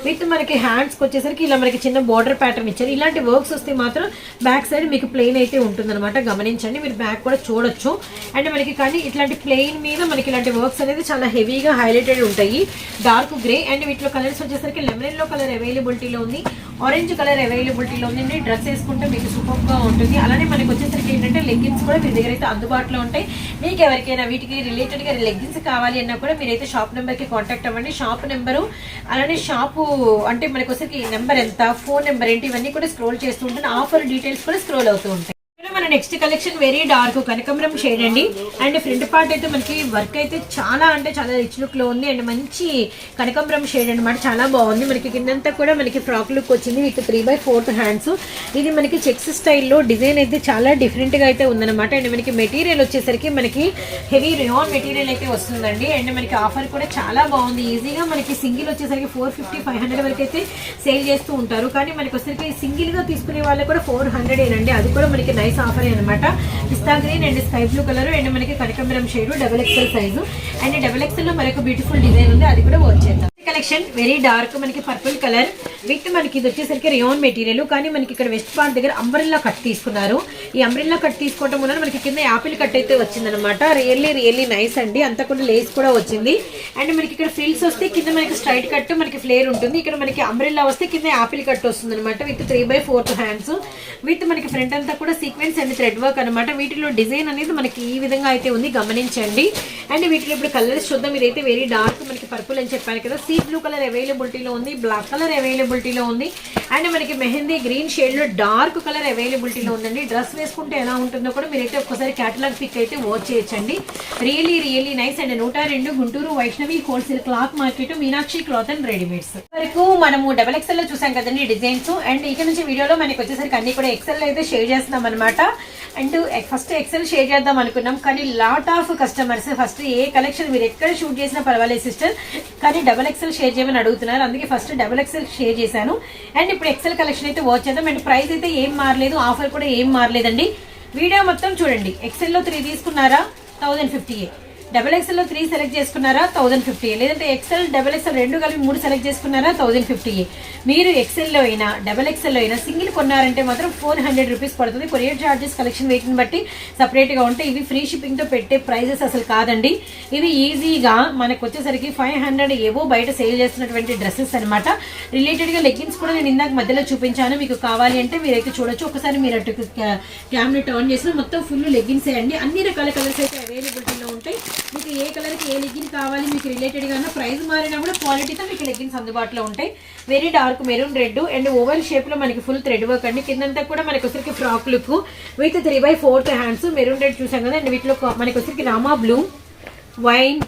విత్ మనకి హ్యాండ్స్ వచ్చేసరికి ఇలా మనకి చిన్న బోర్డర్ ప్యాటర్న్ ఇచ్చారు. ఇలాంటి వర్క్స్ వస్తే మాత్రం బ్యాక్ సైడ్ మీకు ప్లెయిన్ అయితే ఉంటుంది అనమాట. గమనించండి. మీరు బ్యాక్ కూడా చూడొచ్చు. అండ్ మనకి కానీ ఇట్లాంటి ప్లెయిన్ మీద మనకి ఇలాంటి వర్క్స్ అనేది చాలా హెవీగా హైలైటెడ్ ఉంటాయి. డార్క్ గ్రే అండ్ వీటిలో కలర్స్ వచ్చేసరికి లెమన్ ఎల్లో కలర్ అవైలబిలిటీలో ఉంది. ఆరెంజ్ కలర్ అవైలబిలిటీలో ఉంది. డ్రెస్ వేసుకుంటే మీకు సూపర్ గా ఉంటుంది. అలానే మనకి వచ్చేసరికి ఏంటంటే లెగ్గిన్స్ కూడా మీ దగ్గర అయితే అందుబాటులో ఉంటాయి. మీకు ఎవరికైనా వీటికి రిలేటెడ్ గా లెగ్గిన్స్ కావాలి అన్నా కూడా మీరైతే షాప్ నెంబర్ కి కాంటాక్ట్ అవ్వండి. షాప్ నెంబరు అలానే షాపు అంటే మనకి వచ్చేసరికి నెంబర్ ఎంత, ఫోన్ నెంబర్ ఏంటి, ఇవన్నీ కూడా స్క్రోల్ చేస్తూ ఉంటాను. ఆఫర్ డీటెయిల్స్ కూడా స్క్రోల్ అవుతూ ఉంటాయి. మన నెక్స్ట్ కలెక్షన్ వెరీ డార్క్ కనకాంబరం షేడ్ అండి. అండ్ ఫ్రంట్ పార్ట్ అయితే మనకి వర్క్ అయితే చాలా అంటే చాలా రిచ్ లుక్ లో ఉంది. అండ్ మంచి కనకాంబరం షేడ్ అనమాట. చాలా బాగుంది. మనకి కిందంతా కూడా మనకి ఫ్రాక్ లుక్ వచ్చింది విత్ 3/4 హ్యాండ్స్. ఇది మనకి చెక్స్ స్టైల్లో డిజైన్ అయితే చాలా డిఫరెంట్ గా అయితే ఉందన్నమాట. అండ్ మనకి మెటీరియల్ వచ్చేసరికి మనకి హెవీ రియాన్ మెటీరియల్ అయితే వస్తుందండి. అండ్ మనకి ఆఫర్ కూడా చాలా బాగుంది. ఈజీగా మనకి సింగిల్ వచ్చేసరికి 450-500 వరకు అయితే సేల్ చేస్తూ ఉంటారు. కానీ మనకి వచ్చేసరికి సింగిల్ గా తీసుకునే వాళ్ళు కూడా 400 ఏనండి. అది కూడా మనకి నైస్ ఆఫర్ అనమాట. పిస్తా green and sky blue colour and మనకి కనకాంబరం shade double XL size. And double XL లో మరొక బ్యూటిఫుల్ డిజైన్ ఉంది. అది కూడా వాచ్ చేద్దాం. కలెక్షన్ వెరీ డార్క్ మనకి పర్పుల్ కలర్ విత్ మనకి ఇది వచ్చేసరికి రియాన్ మెటీరియల్, కానీ మనకి ఇక్కడ వెస్ట్ పార్ట్ దగ్గర అంబ్రెల్లా కట్ తీసుకున్నారు. ఈ అంబ్రెల్లా కట్ తీసుకోవడం వల్ల మనకి కింద యాపిల్ కట్ అయితే వచ్చిందనమాట. రియల్లీ నైస్ అండి. అంతా కూడా లేస్ కూడా వచ్చింది. అండ్ మనకి ఇక్కడ ఫ్రిల్స్ వస్తే కింద మనకి స్ట్రైట్ కట్ మనకి ఫ్లేర్ ఉంటుంది. ఇక్కడ మనకి అంబ్రెల్లా వస్తే కింద యాపిల్ కట్ వస్తుంది అనమాట. విత్ 3/4 హ్యాండ్స్ విత్ మనకి ఫ్రంట్ అంతా కూడా సీక్వెన్స్ అండ్ థ్రెడ్ వర్క్ అనమాట. వీటిలో డిజైన్ అనేది మనకి ఈ విధంగా అయితే ఉంది, గమనించండి. అండ్ వీటిలో ఇప్పుడు కలర్స్ చూద్దాం. ఇదైతే వెరీ డార్క్ మనకి పర్పుల్ అని చెప్పాను కదా. సీ బ్లూ కలర్ అవైలబిలిటీలో ఉంది, బ్లాక్ కలర్ అవైలబిలిటీలో ఉంది, అండ్ మనకి మెహందీ గ్రీన్ షేడ్ లో డార్క్ కలర్ అవైలబిలిటీలో ఉందండి. డ్రెస్ వేసుకుంటే ఎలా ఉంటుందో కూడా మీరైతే ఒక్కసారి క్యాటలాగ్ పిక్ అయితే వాచ్ చేయొచ్చండి. Really nice. And 102 Guntur Vaishnavi wholesale cloth market, Meenakshi cloth and readymades వరకు మనము XXL లో చూసాం కదండి డిజైన్స్. అండ్ ఇక్కడ నుంచి వీడియోలో మనకి వచ్చేసరికి అన్ని కూడా XL అయితే షేర్ చేస్తున్నాం అనమాట. అండ్ ఫస్ట్ XL షేర్ చేద్దాం అనుకున్నాం, కానీ lot of customers first A collection మీరు ఎక్కడ షూట్ చేసినా పర్వాలేదు సిస్టర్, కానీ XXL షేర్ చేయమని అడుగుతున్నారు. అందుకే ఫస్ట్ XXL షేర్ చేశాను. అండ్ ఇప్పుడు XL కలెక్షన్ అయితే వాచ్ చేద్దాం. అండ్ ప్రైస్ అయితే ఏం మారలేదు, ఆఫర్ కూడా ఏం మారలేదండి. వీడియో మొత్తం చూడండి. XL లో 3 తీసుకున్నారా 1050, XXL లో 3 సెలెక్ట్ చేసుకున్నారా 1050, లేదంటే XL XXL రెండు కలిపి 3 సెలెక్ట్ చేసుకున్నారా 1050. మీరు XL లో అయినా XXL లో అయినా సింగిల్ కొన్నారంటే మాత్రం 400 రూపీస్ పడుతుంది. కొరియర్ చార్జెస్ కలెక్షన్ వెయిట్ ని బట్టి సపరేట్ గా ఉంటాయి. ఇవి ఫ్రీ షిప్పింగ్ తో పెట్టే ప్రైజెస్ అసలు కాదండి. ఇవి ఈజీగా మనకు వచ్చేసరికి 500 ఏవో బయట సేల్ చేస్తున్నటువంటి డ్రెస్సెస్ అనమాట. రిలేటెడ్ గా లెగ్గిన్స్ కూడా నేను ఇందాక మధ్యలో చూపించాను. మీకు కావాలి అంటే మీరైతే చూడొచ్చు. ఒకసారి మీరు అటు క్యామ్ని టర్న్ చేసిన మొత్తం ఫుల్ లెగ్గిన్స్ అండి. అన్ని రకాల కలర్స్ అయితే అవైలబిలిటీలో ఉంటాయి. మీకు ఏ కలర్కి ఏ లెగ్గిన్ కావాలి, మీకు రిలేటెడ్గా ప్రైస్ మారినా కూడా క్వాలిటీతో మీకు లెగ్గిన్స్ అందుబాటులో ఉంటాయి. Very dark maroon red and oval షేప్లో మనకి ఫుల్ థ్రెడ్ వర్క్ అండి. కిందంతా కూడా మనకి వచ్చరికి frock look with 3/4 hands maroon red చూసాం కదా. అండ్ వీటిలో మనకి వచ్చరికి రామా blue, wine,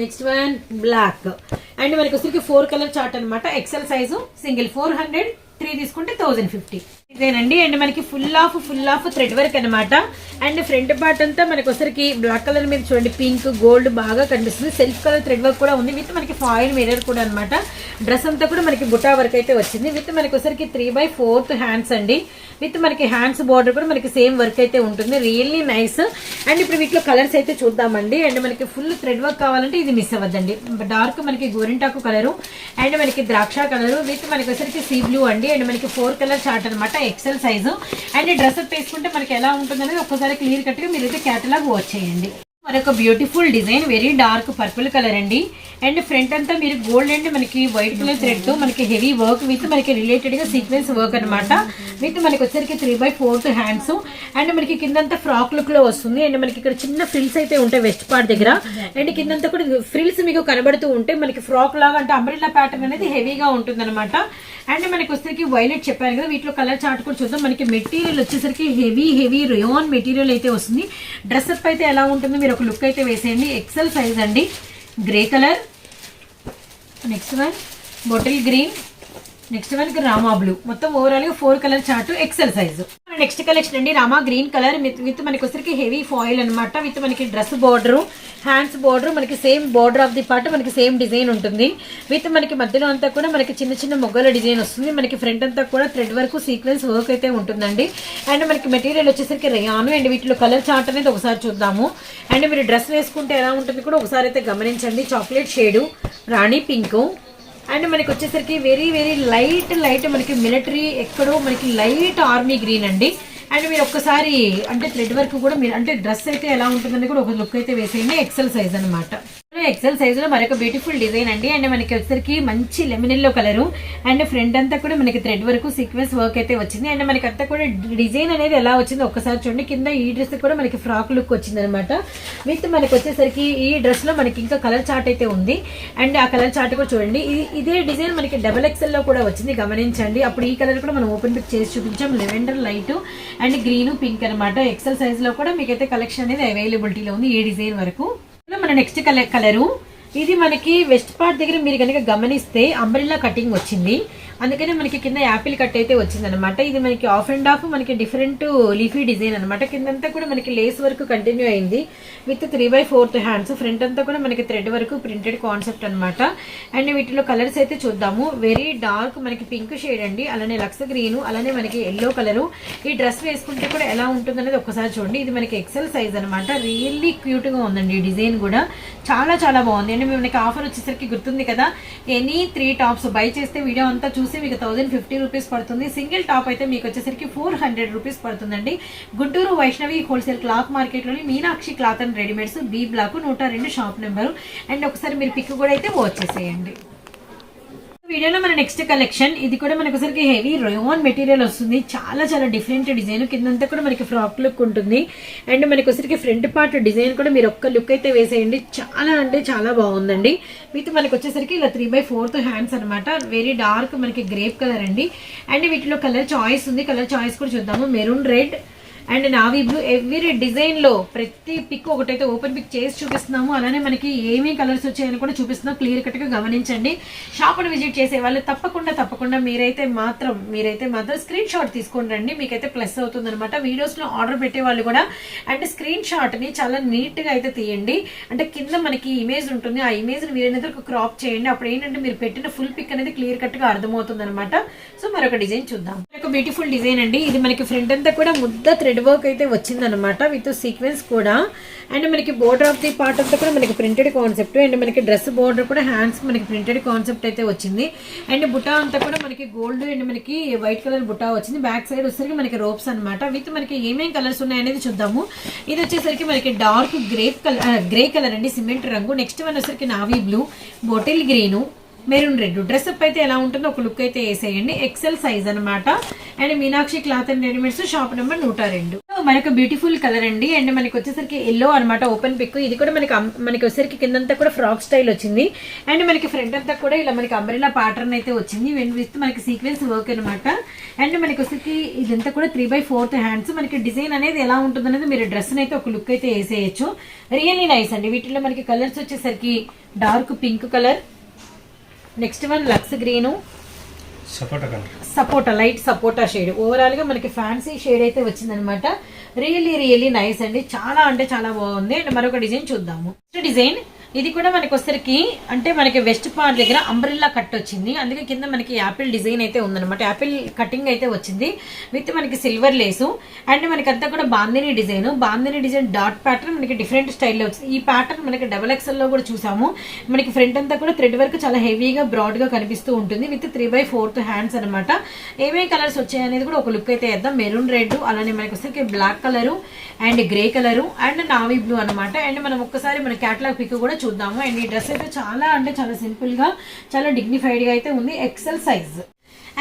next one black, and మనకి వచ్చరికి 4 కలర్ చార్ట్ అనమాట. XL సైజు సింగిల్ 400, 3 తీసుకుంటే 1050 ఇదేనండి. అండ్ మనకి ఫుల్ ఆఫ్ థ్రెడ్ వర్క్ అనమాట. అండ్ ఫ్రంట్ పార్ట్ అంతా మనకి వచ్చరికి బ్లాక్ కలర్ మీద చూడండి పింక్ గోల్డ్ బాగా కనిపిస్తుంది. సెల్ఫ్ కలర్ థ్రెడ్ వర్క్ కూడా ఉంది విత్ మనకి ఫాయిల్ మిర్రర్ కూడా అనమాట. డ్రెస్ అంతా కూడా మనకి బుటా వర్క్ అయితే వచ్చింది విత్ మనకి వచ్చరికి 3/4 హ్యాండ్స్ అండి. విత్ మనకి హ్యాండ్స్ బార్డర్ కూడా మనకి సేమ్ వర్క్ అయితే ఉంటుంది. Really nice. అండ్ ఇప్పుడు వీటిలో కలర్స్ అయితే చూద్దామండి. అండ్ మనకి ఫుల్ థ్రెడ్ వర్క్ కావాలంటే ఇది మిస్ అవ్వద్దండి. డార్క్ మనకి గోరింటాకు కలరు అండ్ మనకి ద్రాక్ష కలరు విత్ మనకి వచ్చరికి సీ బ్లూ అండి. అండ్ మనకి 4 కలర్ చార్ట్ అనమాట. XL size. And dress up వేసుకుంటే మనకి ఎలా ఉంటుంది అనేది ఒక్కసారి క్లియర్ కట్ గా మీరైతే క్యాటలాగ్ వాచ్ చేయండి. మరొక beautiful design very dark purple colour అండి. అండ్ ఫ్రంట్ అంతా మీరు గోల్డ్ అండ్ మనకి వైట్ కలర్ థ్రెడ్ తో మనకి హెవీ వర్క్ విత్ మనకి రిలేటెడ్ గా సీక్వెన్స్ వర్క్ అనమాట. విత్ మనకి వచ్చరికి 3/4 హ్యాండ్స్ అండ్ మనకి కిందంతా ఫ్రాక్ లుక్ లో వస్తుంది. అండ్ మనకి ఇక్కడ చిన్న ఫ్రిల్స్ అయితే ఉంటాయి వెస్ట్ పార్ట్ దగ్గర. అండ్ కిందంతా కూడా ఫ్రిల్స్ మీకు కనబడుతూ ఉంటే మనకి ఫ్రాక్ లాగా అంటే అంబ్రెల్లా ప్యాటర్న్ అనేది హెవీగా ఉంటుంది అనమాట. అండ్ మనకి వచ్చేసరికి వైలెట్ చెప్పాను కదా. వీటిలో కలర్ చార్ట్ కూడా చూద్దాం. మనకి మెటీరియల్ వచ్చేసరికి హెవీ రియాన్ మెటీరియల్ అయితే వస్తుంది. డ్రెస్ అప్ అయితే ఎలా ఉంటుందో మీరు ఒక లుక్ అయితే వేసేయండి. XL సైజ్ అండి. Grey colour, next one bottle green, next one Rama blue. మొత్తం ఓవరాల్ గా 4 colour chart XL size. Next collection అండి రామా గ్రీన్ కలర్ విత్ మనకి వచ్చరికి హెవీ ఫాయిల్ అనమాట. విత్ మనకి డ్రెస్ బార్డర్ హ్యాండ్స్ బార్డర్ మనకి same border of the part మనకి same design ఉంటుంది. విత్ మనకి మధ్యలో అంతా కూడా మనకి చిన్న మొగ్గల డిజైన్ వస్తుంది. మనకి ఫ్రంట్ అంతా కూడా థ్రెడ్ వర్క్ సీక్వెన్స్ వర్క్ అయితే ఉంటుందండి. అండ్ మనకి మెటీరియల్ వచ్చేసరికి రేయాను. అండ్ వీటిలో కలర్ చార్ట్ అనేది ఒకసారి చూద్దాము. అండ్ మీరు డ్రెస్ వేసుకుంటే ఎలా ఉంటుంది కూడా ఒకసారి అయితే గమనించండి. Chocolate shade, Rani pink and మనకి వచ్చేసరికి వెరీ లైట్ మనకి మిలిటరీ ఎక్కడో మనకి లైట్ ఆర్మీ గ్రీన్ అండి. అండ్ మీరు ఒక్కసారి అంటే థ్రెడ్ వర్క్ కూడా మీరు అంటే డ్రెస్ అయితే ఎలా ఉంటుందని కూడా ఒక లుక్ అయితే వేసేయండి. XL సైజ్ అనమాట. XL సైజ్ లో మరొక బ్యూటిఫుల్ డిజైన్ అండి. అండ్ మనకి వచ్చేసరికి మంచి lemon yellow colour and front అంతా కూడా మనకి థ్రెడ్ వర్క్ సీక్వెన్స్ వర్క్ అయితే వచ్చింది. అండ్ మనకి అంతా కూడా డిజైన్ అనేది ఎలా వచ్చిందో ఒక్కసారి చూడండి. కింద ఈ డ్రెస్ కూడా మనకి ఫ్రాక్ లుక్ వచ్చింది అనమాట. విత్ మనకి వచ్చేసరికి ఈ డ్రెస్ లో మనకి ఇంకా కలర్ చార్ట్ అయితే ఉంది. అండ్ ఆ కలర్ చార్ట్ కూడా చూడండి. ఇదే డిజైన్ మనకి XXL లో కూడా వచ్చింది, గమనించండి. అప్పుడు ఈ కలర్ కూడా మనం ఓపెన్ పిక్ చేసి చూపించాం. Lavender light and green pink అనమాట. XL సైజ్ లో కూడా మీకైతే కలెక్షన్ అనేది అవైలబిలిటీలో ఉంది ఈ డిజైన్ వరకు. మన నెక్స్ట్ కలరు ఇది మనకి వెస్ట్ పార్ట్ దగ్గర మీరు కనుక గమనిస్తే అంబ్రెల్లా కటింగ్ వచ్చింది. అందుకనే మనకి కింద యాపిల్ కట్ అయితే వచ్చింది అనమాట. ఇది మనకి ఆఫ్ అండ్ ఆఫ్ మనకి డిఫరెంట్ లీఫీ డిజైన్ అనమాట. కిందంతా కూడా మనకి లేస్ వర్క్ కంటిన్యూ అయింది విత్ 3/4 హ్యాండ్స్. ఫ్రంట్ అంతా కూడా మనకి థ్రెడ్ వరకు ప్రింటెడ్ కాన్సెప్ట్ అనమాట. అండ్ వీటిలో కలర్స్ అయితే చూద్దాము. వెరీ డార్క్ మనకి పింక్ షేడ్ అండి, అలానే లక్స్ గ్రీన్, అలానే మనకి ఎల్లో కలర్. ఈ డ్రెస్ వేసుకుంటే కూడా ఎలా ఉంటుంది అనేది ఒకసారి చూడండి. ఇది మనకి ఎక్సెల్ సైజ్ అనమాట. రియల్లీ క్యూట్ గా ఉందండి. ఈ డిజైన్ కూడా చాలా చాలా బాగుంది. అండ్ మనకి ఆఫర్ వచ్చేసరికి గుర్తుంది కదా, ఎనీ 3 టాప్స్ బై చేస్తే వీడియో అంతా చూసి మీకు 1050 రూపీస్ పడుతుంది. సింగిల్ టాప్ అయితే మీకు వచ్చేసరికి 400 రూపీస్ పడుతుందండి. Guntur Vaishnavi wholesale cloth market లోని Meenakshi cloth and readymades, B block 102 shop number. And ఒకసారి మీరు పిక్ కూడా అయితే వాచ్ చేసేయండి. వీడియోలో మన నెక్స్ట్ కలెక్షన్, ఇది కూడా మనకు ఒకసారికి హెవీ రేయాన్ మెటీరియల్ వస్తుంది. చాలా చాలా డిఫరెంట్ డిజైన్. కిందంతా కూడా మనకి ఫ్రాక్ లుక్ ఉంటుంది. అండ్ మనకి ఒకసారికి ఫ్రంట్ పార్ట్ డిజైన్ కూడా మీరు ఒక్క లుక్ అయితే వేసేయండి. చాలా అంటే చాలా బాగుందండి. విత్ మనకి వచ్చేసరికి ఇలా 3/4 హ్యాండ్స్ అనమాట. వెరీ డార్క్ మనకి గ్రేప్ కలర్ అండి. అండ్ వీటిలో కలర్ చాయిస్ ఉంది. కలర్ చాయిస్ కూడా చూద్దాము. Maroon red and navy blue. Every design లో ప్రతి పిక్ ఒకటైతే ఓపెన్ పిక్ చేసి చూపిస్తున్నాము. అలానే మనకి ఏమేమి కలర్స్ వచ్చాయని కూడా చూపిస్తున్నాం. క్లియర్ కట్ గా గమనించండి. షాప్ ని విజిట్ చేసే వాళ్ళు తప్పకుండా మీరైతే మాత్రం స్క్రీన్ షాట్ తీసుకొని రండి. మీకైతే ప్లస్ అవుతుంది అనమాట. వీడియోస్ లో ఆర్డర్ పెట్టే వాళ్ళు కూడా అంటే స్క్రీన్ షాట్ ని చాలా నీట్ గా అయితే తీయండి. అంటే కింద మనకి ఇమేజ్ ఉంటుంది, ఆ ఇమేజ్ ని వీరైతే క్రాప్ చేయండి. అప్పుడు ఏంటంటే మీరు పెట్టిన ఫుల్ పిక్ అనేది క్లియర్ కట్ గా అర్థమవుతుంది అనమాట. సో మరొక డిజైన్ చూద్దాం. ఒక బ్యూటిఫుల్ డిజైన్ అండి. ఇది మనకి ఫ్రంట్ అంతా కూడా ముద్ద థ్రెడ్ వర్క్ అయితే వచ్చిందనమాట విత్ సీక్వెన్స్ కూడా. అండ్ మనకి బోర్డర్ ఆఫ్ ది పార్ట్ అంతా కూడా మనకి ప్రింటెడ్ కాన్సెప్ట్. అండ్ మనకి డ్రెస్ బోర్డర్ కూడా హ్యాండ్స్ మనకి ప్రింటెడ్ కాన్సెప్ట్ అయితే వచ్చింది. అండ్ బుటా అంతా కూడా మనకి గోల్డ్ అండ్ మనకి వైట్ కలర్ బుటా వచ్చింది. బ్యాక్ సైడ్ వచ్చేసరికి మనకి రోప్స్ అనమాట. విత్ మనకి ఏమేం కలర్స్ ఉన్నాయి అనేది చూద్దాము. ఇది వచ్చేసరికి మనకి డార్క్ గ్రే కలర్ అండి, సిమెంట్ రంగు. నెక్స్ట్ వన్ వచ్చేసరికి navy blue, bottle green, maroon red. Dress up అయితే ఎలా ఉంటుందో ఒక లుక్ అయితే వేసేయండి. ఎక్సెల్ సైజ్ అనమాట. And Meenakshi cloth and readymades, shop number 102. మనకు బ్యూటిఫుల్ కలర్ అండి. అండ్ మనకి వచ్చేసరికి ఎల్లో అనమాట, ఓపెన్ పిక్. ఇది కూడా మనకి వచ్చేసరికి కిందంతా కూడా ఫ్రాక్ స్టైల్ వచ్చింది. అండ్ మనకి ఫ్రంట్ అంతా కూడా ఇలా మనకి అంబ్రెల్లా ప్యాటర్న్ అయితే వచ్చింది విత్ మనకి సీక్వెన్స్ వర్క్ అనమాట. అండ్ మనకి వచ్చేసరికి ఇదంతా కూడా 3/4 హ్యాండ్స్. మనకి డిజైన్ అనేది ఎలా ఉంటుంది అనేది మీరు డ్రెస్ అయితే ఒక లుక్ అయితే వేసేయచ్చు. రియల్లీ నైస్ అండి. వీటిలో మనకి కలర్స్ వచ్చేసరికి dark pink colour, next one లక్స్ గ్రీను, సపోటా లైట్ సపోటా షేడ్. ఓవరాల్ గా మనకి ఫ్యాన్సీ షేడ్ అయితే వచ్చిందనమాట. రియల్లీ నైస్ అండి. చాలా అంటే చాలా బాగుంది. అండ్ మరొక డిజైన్ చూద్దాము. నెక్స్ట్ డిజైన్ ఇది కూడా మనకి వచ్చరికి అంటే మనకి వెస్ట్ పార్ట్ దగ్గర అంబ్రెల్లా కట్ వచ్చింది. అందుకే కింద మనకి యాపిల్ డిజైన్ అయితే ఉందన్నమాట. యాపిల్ కటింగ్ అయితే వచ్చింది విత్ మనకి సిల్వర్ లేసు. అండ్ మనకి అంతా కూడా బాందిని డిజైన్ డాట్ ప్యాటర్న్ మనకి డిఫరెంట్ స్టైల్లో వచ్చింది. ఈ ప్యాటర్న్ మనకి XXL లో కూడా చూసాము. మనకి ఫ్రంట్ అంతా కూడా థ్రెడ్ వర్క్ చాలా హెవీగా బ్రాడ్ గా కనిపిస్తూ ఉంటుంది విత్ 3/4 హ్యాండ్స్ అనమాట. ఏమేమి కలర్స్ వచ్చాయనేది కూడా ఒక లుక్ అయితే వేద్దాం. మెరూన్ రెడ్, అలానే మనకి వచ్చరికి black colour and grey colour and navy blue అనమాట. అండ్ మనం ఒక్కసారి మన క్యాటలాగ్ పిక్ కూడా చూద్దాము. అండ్ ఈ డ్రెస్ అయితే చాలా అంటే చాలా సింపుల్ గా చాలా డిగ్నిఫైడ్ గా అయితే ఉంది. XL size.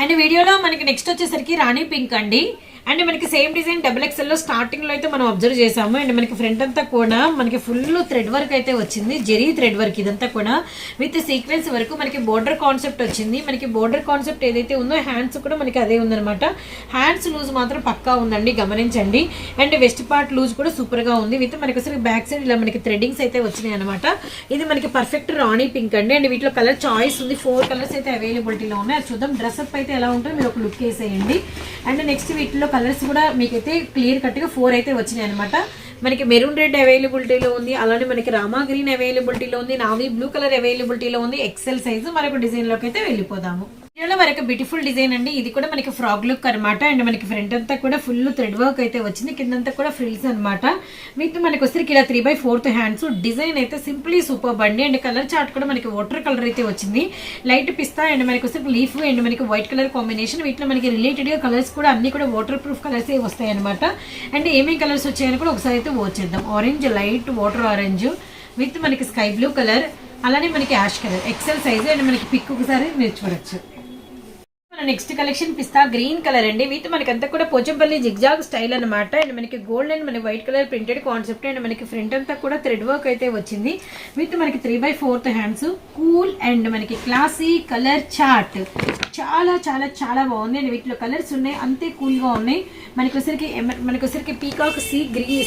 అండ్ వీడియోలో మనకి నెక్స్ట్ వచ్చేసరికి రాణి పింక్ అండి. అండ్ మనకి సేమ్ డిజైన్ XXL లో స్టార్టింగ్ లో అయితే మనం అబ్జర్వ్ చేసాము. అండ్ మనకి ఫ్రంట్ అంతా కూడా మనకి ఫుల్ థ్రెడ్ వర్క్ అయితే వచ్చింది. జెరీ థ్రెడ్ వర్క్ ఇదంతా కూడా విత్ సీక్వెన్స్ వరకు మనకి బోర్డర్ కాన్సెప్ట్ వచ్చింది. మనకి బోర్డర్ కాన్సెప్ట్ ఏదైతే ఉందో హ్యాండ్స్ కూడా మనకి అదే ఉందనమాట. హ్యాండ్స్ లూజ్ మాత్రం పక్కా ఉందండి, గమనించండి. అండ్ వెస్ట్ పార్ట్ లూజ్ కూడా సూపర్ గా ఉంది. విత్ మనకి వచ్చి బ్యాక్ సైడ్ ఇలా మనకి థ్రెడ్డింగ్స్ అయితే వచ్చినాయి అనమాట. ఇది మనకి పర్ఫెక్ట్ రాణి పింక్ అండి. అండ్ వీటిలో కలర్ చాయిస్ ఉంది. 4 కలర్స్ అయితే అవైలబిలిటీలో ఉన్నాయి. అది చూద్దాం. డ్రెస్అప్ అయితే ఎలా ఉంటుందో మీరు ఒక లుక్ వేసేయండి. అండ్ నెక్స్ట్ వీటిలో కలర్స్ కూడా మీకైతే క్లియర్ కట్ గా 4 అయితే వచ్చినాయి అనమాట. మనకి మెరూన్ రెడ్ అవైలబిలిటీలో ఉంది, అలానే మనకి రామా గ్రీన్ అవైలబిలిటీలో ఉంది, నావీ బ్లూ కలర్ అవైలబిలిటీలో ఉంది. XL size. మరొక డిజైన్ లోకి అయితే వెళ్ళిపోదాము. వీడియోలో మరొక బ్యూటిఫుల్ డిజైన్ అండి. ఇది కూడా మనకి ఫ్రాక్ లుక్ అనమాట. అండ్ మనకి ఫ్రంట్ అంతా కూడా ఫుల్ థ్రెడ్ వర్క్ అయితే వచ్చింది. కిందంతా కూడా ఫ్రిల్స్ అనమాట. విత్ మనకి వచ్చరికి ఇలా 3/4 హ్యాండ్స్. డిజైన్ అయితే సింప్లీ సూపర్ అండి. అండ్ కలర్ చార్ట్ కూడా మనకి వాటర్ కలర్ అయితే వచ్చింది. లైట్ పిస్తా అండ్ మనకి వచ్చరికి లీఫ్ అండ్ మనకి వైట్ కలర్ కాంబినేషన్. వీటిలో మనకి రిలేటెడ్ గా కలర్స్ కూడా అన్ని కూడా వాటర్ ప్రూఫ్ కలర్స్ వస్తాయి అనమాట. అండ్ ఏమేమి కలర్స్ వచ్చాయని కూడా ఒకసారి అయితే వాచ్ చేద్దాం. Orange, light water orange with మనకి స్కై బ్లూ కలర్, అలానే మనకి ash colour. XL size. And మనకి పిక్ ఒకసారి మీరు చూడొచ్చు. నెక్స్ట్ కలెక్షన్ పిస్తా గ్రీన్ కలర్ అండి. విత్ మనకి అంతా కూడా పోచంపల్లి జిగ్జాగ్ స్టైల్ అనమాట. అండ్ మనకి గోల్డ్ అండ్ మనకి white colour printed concept. And మనకి ఫ్రంట్ అంతా కూడా థ్రెడ్ వర్క్ అయితే వచ్చింది. విత్ మనకి 3/4 హ్యాండ్స్. కూల్ అండ్ మనకి క్లాసీ కలర్ చార్ట్. చాలా చాలా చాలా బాగుంది. అండ్ వీటిలో కలర్స్ ఉన్నాయి, అంతే కూల్ గా ఉన్నాయి. మనకొసరికి peacock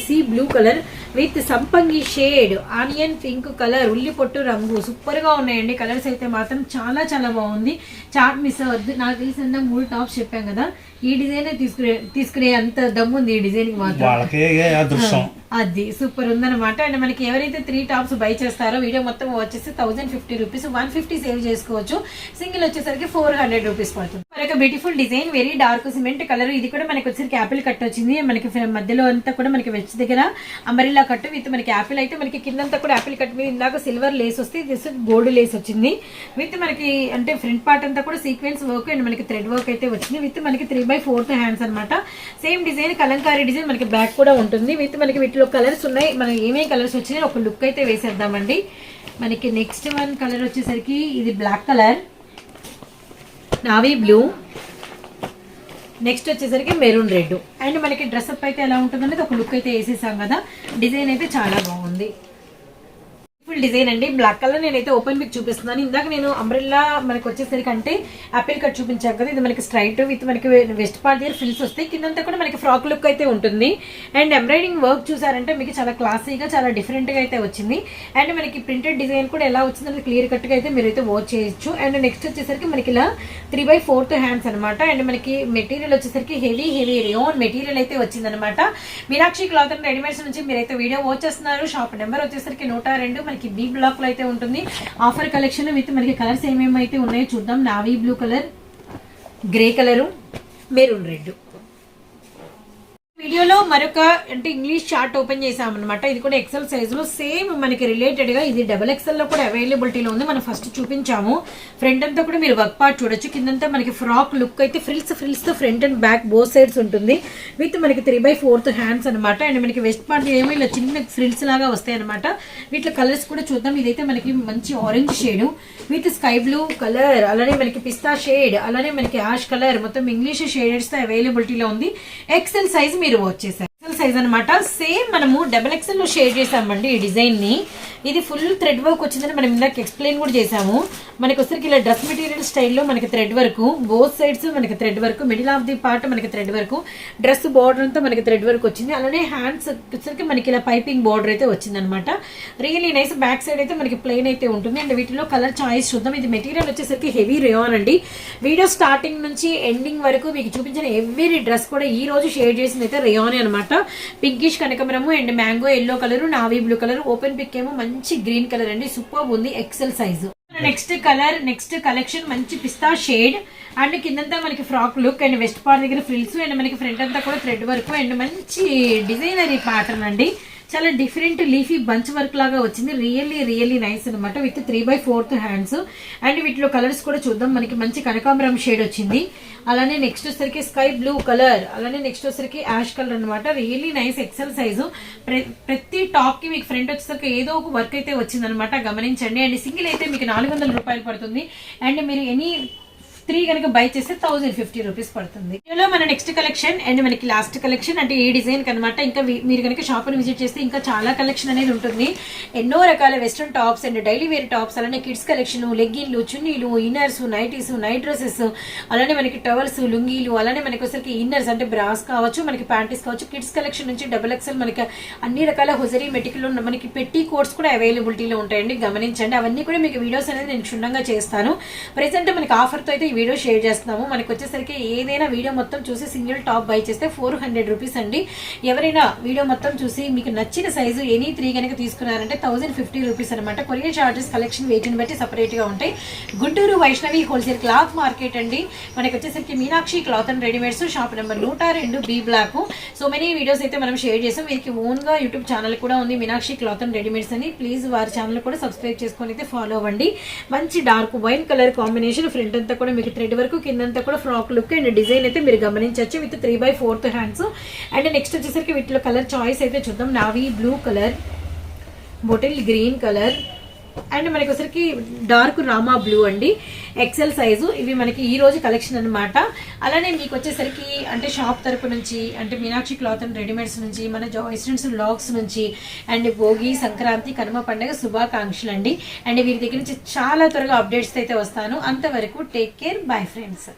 sea blue colour with సంపంగి షేడ్, ఆనియన్ పింక్ కలర్, ఉల్లి పొట్టు రంగు. సూపర్ గా ఉన్నాయండి కలర్స్ అయితే మాత్రం. చాలా చాలా బాగుంది. చార్ట్ మిస్ అవ్వద్దు. నాకు శారీస్ అన్న 3 టాప్స్ చెప్పాం కదా, ఈ డిజైన్ తీసుకునే అంత దమ్ము ఉంది ఈ డిజైన్ కి మాత్రం. అది సూపర్ ఉందన్నమాట. అండ్ మనకి ఎవరైతే 3 టాప్స్ బై చేస్తారో వీడియో మొత్తం వచ్చేసి 1050 రూపీస్, 150 సేవ్ చేసుకోవచ్చు. సింగిల్ వచ్చేసరికి 400 రూపీస్ పడుతుంది. మరొక beautiful design, very dark cement colour. ఇది కూడా మనకి వచ్చేసరికి యాపిల్ కట్ వచ్చింది. మనకి మధ్యలో అంతా కూడా మనకి వెచ్ దగ్గర అంబరిల్లా కట్ విత్ మనకి యాపిల్ అయితే మనకి కిందంతా కూడా యాపిల్ కట్ మీద ఇందాక సిల్వర్ లేస్ వస్తే దిస్ గోల్డ్ లేస్ వచ్చింది. విత్ మనకి అంటే ఫ్రంట్ పార్ట్ అంతా కూడా సీక్వెన్స్ వర్క్ అండ్ మనకి థ్రెడ్ వర్క్ అయితే వచ్చింది. విత్ మనకి 3/4 హ్యాండ్స్ అనమాట. సేమ్ డిజైన్ కలంకారీ డిజైన్ మనకి బ్యాక్ కూడా ఉంటుంది. విత్ మనకి వీటిలో కలర్స్ ఉన్నాయి. మనకి ఏమేమి కలర్స్ వచ్చినాయి ఒక లుక్ అయితే వేసేద్దామండి. మనకి నెక్స్ట్ వన్ కలర్ వచ్చేసరికి ఇది black colour, navy blue, next వచ్చేసరికి మెరూన్ రెడ్. అండ్ మనకి డ్రెస్అప్ అయితే ఎలా ఉంటుందనేది ఒక లుక్ అయితే వేసేసాం కదా. డిజైన్ అయితే చాలా బాగుంది. ఫుల్ డిజైన్ అండి. బ్లాక్ కలర్ నేనైతే ఓపెన్ పిక్ చూపిస్తున్నాను. ఇందాక నేను అంబ్రెల్లా మనకి వచ్చేసరికి అంటే యాపిల్ కట్ చూపించాను కదా, ఇది మనకి స్ట్రైట్ విత్ మనకి వెస్ట్ పార్ట్ దగ్గర ఫ్రిల్స్ వస్తాయి. కిందంతా కూడా మనకి ఫ్రాక్ లుక్ అయితే ఉంటుంది. అండ్ ఎంబ్రాయిడింగ్ వర్క్ చూసారంటే మీకు చాలా క్లాసీగా చాలా డిఫరెంట్ గా అయితే వచ్చింది. అండ్ మనకి ప్రింటెడ్ డిజైన్ కూడా ఎలా వచ్చిందని క్లియర్ కట్ గా అయితే మీరైతే వాచ్ చేయొచ్చు. అండ్ నెక్స్ట్ వచ్చేసరికి మనకి ఇలా 3/4 హ్యాండ్స్ అనమాట. అండ్ మనకి మెటీరియల్ వచ్చేసరికి హెవీ రియోన్ మెటీరియల్ అయితే వచ్చింది అనమాట. మీనాక్షి క్లాత్ అండ్ రెడీమేడ్స్ నుంచి మీరైతే వీడియో వాచ్ చేస్తున్నారు. షాప్ నెంబర్ వచ్చేసరికి 102 మనకి బి బ్లాక్ లో అయితే ఉంటుంది. ఆఫర్ కలెక్షన్ విత్ మనకి కలర్స్ ఏమేమి అయితే ఉన్నాయో చూద్దాం. Navy blue colour, grey colour, maroon red. వీడియోలో మరొక అంటే ఇంగ్లీష్ చార్ట్ ఓపెన్ చేసామన్నమాట. ఇది కూడా ఎక్సెల్ సైజ్ లో సేమ్ మనకి రిలేటెడ్ గా ఇది XXL లో కూడా అవైలబిలిటీలో ఉంది. మనం ఫస్ట్ చూపించాము. ఫ్రంట్ అంతా కూడా మీరు వర్క్ పార్ట్ చూడొచ్చు. కిందంతా మనకి ఫ్రాక్ లుక్ అయితే ఫ్రిల్స్ తో front and back both sides ఉంటుంది. విత్ మనకి 3/4 హ్యాండ్స్ అనమాట. అండ్ మనకి వెస్ట్ పార్ట్ ఏమో ఇలా చిన్న ఫ్రిల్స్ లాగా వస్తాయి అనమాట. వీటిలో కలర్స్ కూడా చూద్దాం. ఇదైతే మనకి మంచి orange shade with sky blue colour, అలానే మనకి పిస్తా షేడ్, అలానే మనకి యాష్ కలర్, మొత్తం ఇంగ్లీష్ షేడెడ్స్ తో అవైలబిలిటీలో ఉంది. ఎక్సెల్ సైజ్ మీరు వచ్చేసారు. సైజ్ అనమాట. సేమ్ మనము XXL లో షేర్ చేసామండి ఈ డిజైన్ ని. ఇది ఫుల్ థ్రెడ్ వర్క్ వచ్చిందని మనం ఇందాక ఎక్స్ప్లెయిన్ కూడా చేసాము. మనకి వచ్చరికి ఇలా డ్రెస్ మెటీరియల్ స్టైల్లో మనకి థ్రెడ్ వర్క్, బోత్ సైడ్స్ మనకి thread work, middle of the part మనకి థ్రెడ్ వర్క్, డ్రెస్ బార్డర్ అంతా మనకి థ్రెడ్ వర్క్ వచ్చింది. అలానే హ్యాండ్స్ వచ్చరికి మనకి ఇలా పైపింగ్ బార్డర్ అయితే వచ్చింది అనమాట. Really nice. బ్యాక్ సైడ్ అయితే మనకి ప్లెయిన్ అయితే ఉంటుంది. అండ్ వీటిలో కలర్ చాయిస్ చూద్దాం. ఇది మెటీరియల్ వచ్చేసరికి హెవీ రేయాన్ అండి. వీడియో స్టార్టింగ్ నుంచి ఎండింగ్ వరకు మీకు చూపించిన ఎవ్రీ డ్రెస్ కూడా ఈ రోజు షేర్ చేసింది అయితే రేయాన్ అనమాట. పింకిష్ కనకమరము and mango yellow colour, navy blue colour, open pick ఏమో మంచి గ్రీన్ కలర్ అండి. సూపర్ ఉంది. XL size. Next colour, next collection మంచి పిస్తా షేడ్ అండ్ కిందంతా మనకి frock look and waist part దగ్గర ఫ్రిల్స్ అండ్ మనకి ఫ్రంట్ అంతా కూడా థ్రెడ్ వర్క్ అండ్ మంచి డిజైనరీ ప్యాటర్న్ అండి. చాలా డిఫరెంట్ లీఫీ బంచ్ వర్క్ లాగా వచ్చింది. రియల్లీ నైస్ అనమాట. With 3/4 hands. అండ్ వీటిలో కలర్స్ కూడా చూద్దాం. మనకి మంచి కనకాంబరం షేడ్ వచ్చింది. అలానే నెక్స్ట్ వచ్చరికి స్కై బ్లూ కలర్, అలానే నెక్స్ట్ వచ్చరికి యాష్ కలర్ అనమాట. Really nice. XL size. ప్రతి టాప్ కి మీకు ఫ్రంట్ వచ్చేసరికి ఏదో ఒక వర్క్ అయితే వచ్చింది అనమాట. గమనించండి. అండ్ సింగిల్ అయితే మీకు 400 రూపాయలు పడుతుంది. అండ్ మీరు ఎనీ 3 కనుక బై చేస్తే 1050 రూపీస్ పడుతుంది. ఇందులో మన నెక్స్ట్ కలెక్షన్ అండ్ మనకి లాస్ట్ కలెక్షన్ అంటే ఈ డిజైన్ కనమాట. ఇంకా మీరు కనుక షాప్ ని విజిట్ చేస్తే ఇంకా చాలా కలెక్షన్ అనేది ఉంటుంది. ఎన్నో రకాల western tops and daily wear tops, అలానే కిడ్స్ కలెక్షన్, లెగ్గిన్లు, చున్నీలు, ఇన్నర్స్, నైటీస్, నైట్ డ్రెస్సెస్, అలానే మనకి టవల్స్, లుంగీలు, అలానే మనకి వచ్చరికి ఇన్నర్స్ అంటే బ్రాస్ కావచ్చు, మనకి ప్యాంటీస్ కావచ్చు. కిడ్స్ కలెక్షన్ నుంచి XXL మనకి అన్ని రకాల హొజరీ మెటీరియల్ మనకి పెట్టి కోట్స్ కూడా అవైలబిలిటీలో ఉంటాయండి. గమనించండి. అవన్నీ కూడా మీకు వీడియోస్ అనేది నేను క్షుణ్ణంగా చేస్తాను. ప్రెసెంట్ మనకి ఆఫర్ తో అయితే వీడియో షేర్ చేస్తున్నాము. మనకి వచ్చేసరికి ఏదైనా వీడియో మొత్తం చూసి సింగిల్ టాప్ బై చేస్తే 400 రూపీస్ అండి. ఎవరైనా వీడియో మొత్తం చూసి మీకు నచ్చిన సైజు ఎనీ 3 కనుక తీసుకున్నారంటే 1050 రూపీస్ అనమాట. కొరియర్ చార్జెస్ కలెక్షన్ వెయిట్ ని బట్టి సపరేట్ గా ఉంటాయి. Guntur Vaishnavi wholesale cloth market అండి. మనకి వచ్చేసరికి Meenakshi cloth and readymades, shop number 102 B block. So many videos అయితే మనం షేర్ చేసాం. వీరికి ఓన్ గా యూట్యూబ్ ఛానల్ కూడా ఉంది, మీనాక్షి క్లాత్ అండ్ రెడీమేడ్స్ అని. ప్లీజ్ వారి ఛానల్ కూడా సబ్స్క్రైబ్ చేసుకొని అయితే ఫాలో అవ్వండి. మంచి dark wine colour combination. Front అంతా కూడా మీకు థ్రెడ్ వరకు, కిందంతా కూడా ఫ్రాక్ లుక్ అండ్ డిజైన్ అయితే మీరు గమనించవచ్చు. With 3/4 hands. అండ్ నెక్స్ట్ వచ్చేసరికి వీటిలో కలర్ చాయిస్ అయితే చూద్దాం. Navy blue colour, bottle green colour and మనకి వచ్చరికి డార్క్ రామా బ్లూ అండి. XL size. ఇవి మనకి ఈ రోజు కలెక్షన్ అనమాట. అలానే మీకు వచ్చేసరికి అంటే షాప్ తరపు నుంచి అంటే మీనాక్షి క్లాత్ అండ్ రెడీమేడ్స్ నుంచి, మన జాయిస్టెంట్స్ బ్లాగ్స్ నుంచి అండ్ భోగి, సంక్రాంతి, కనుమ పండుగ శుభాకాంక్షలు అండి. అండ్ వీరి దగ్గర నుంచి చాలా త్వరగా అప్డేట్స్ అయితే వస్తాను. అంతవరకు టేక్ కేర్. Bye friends.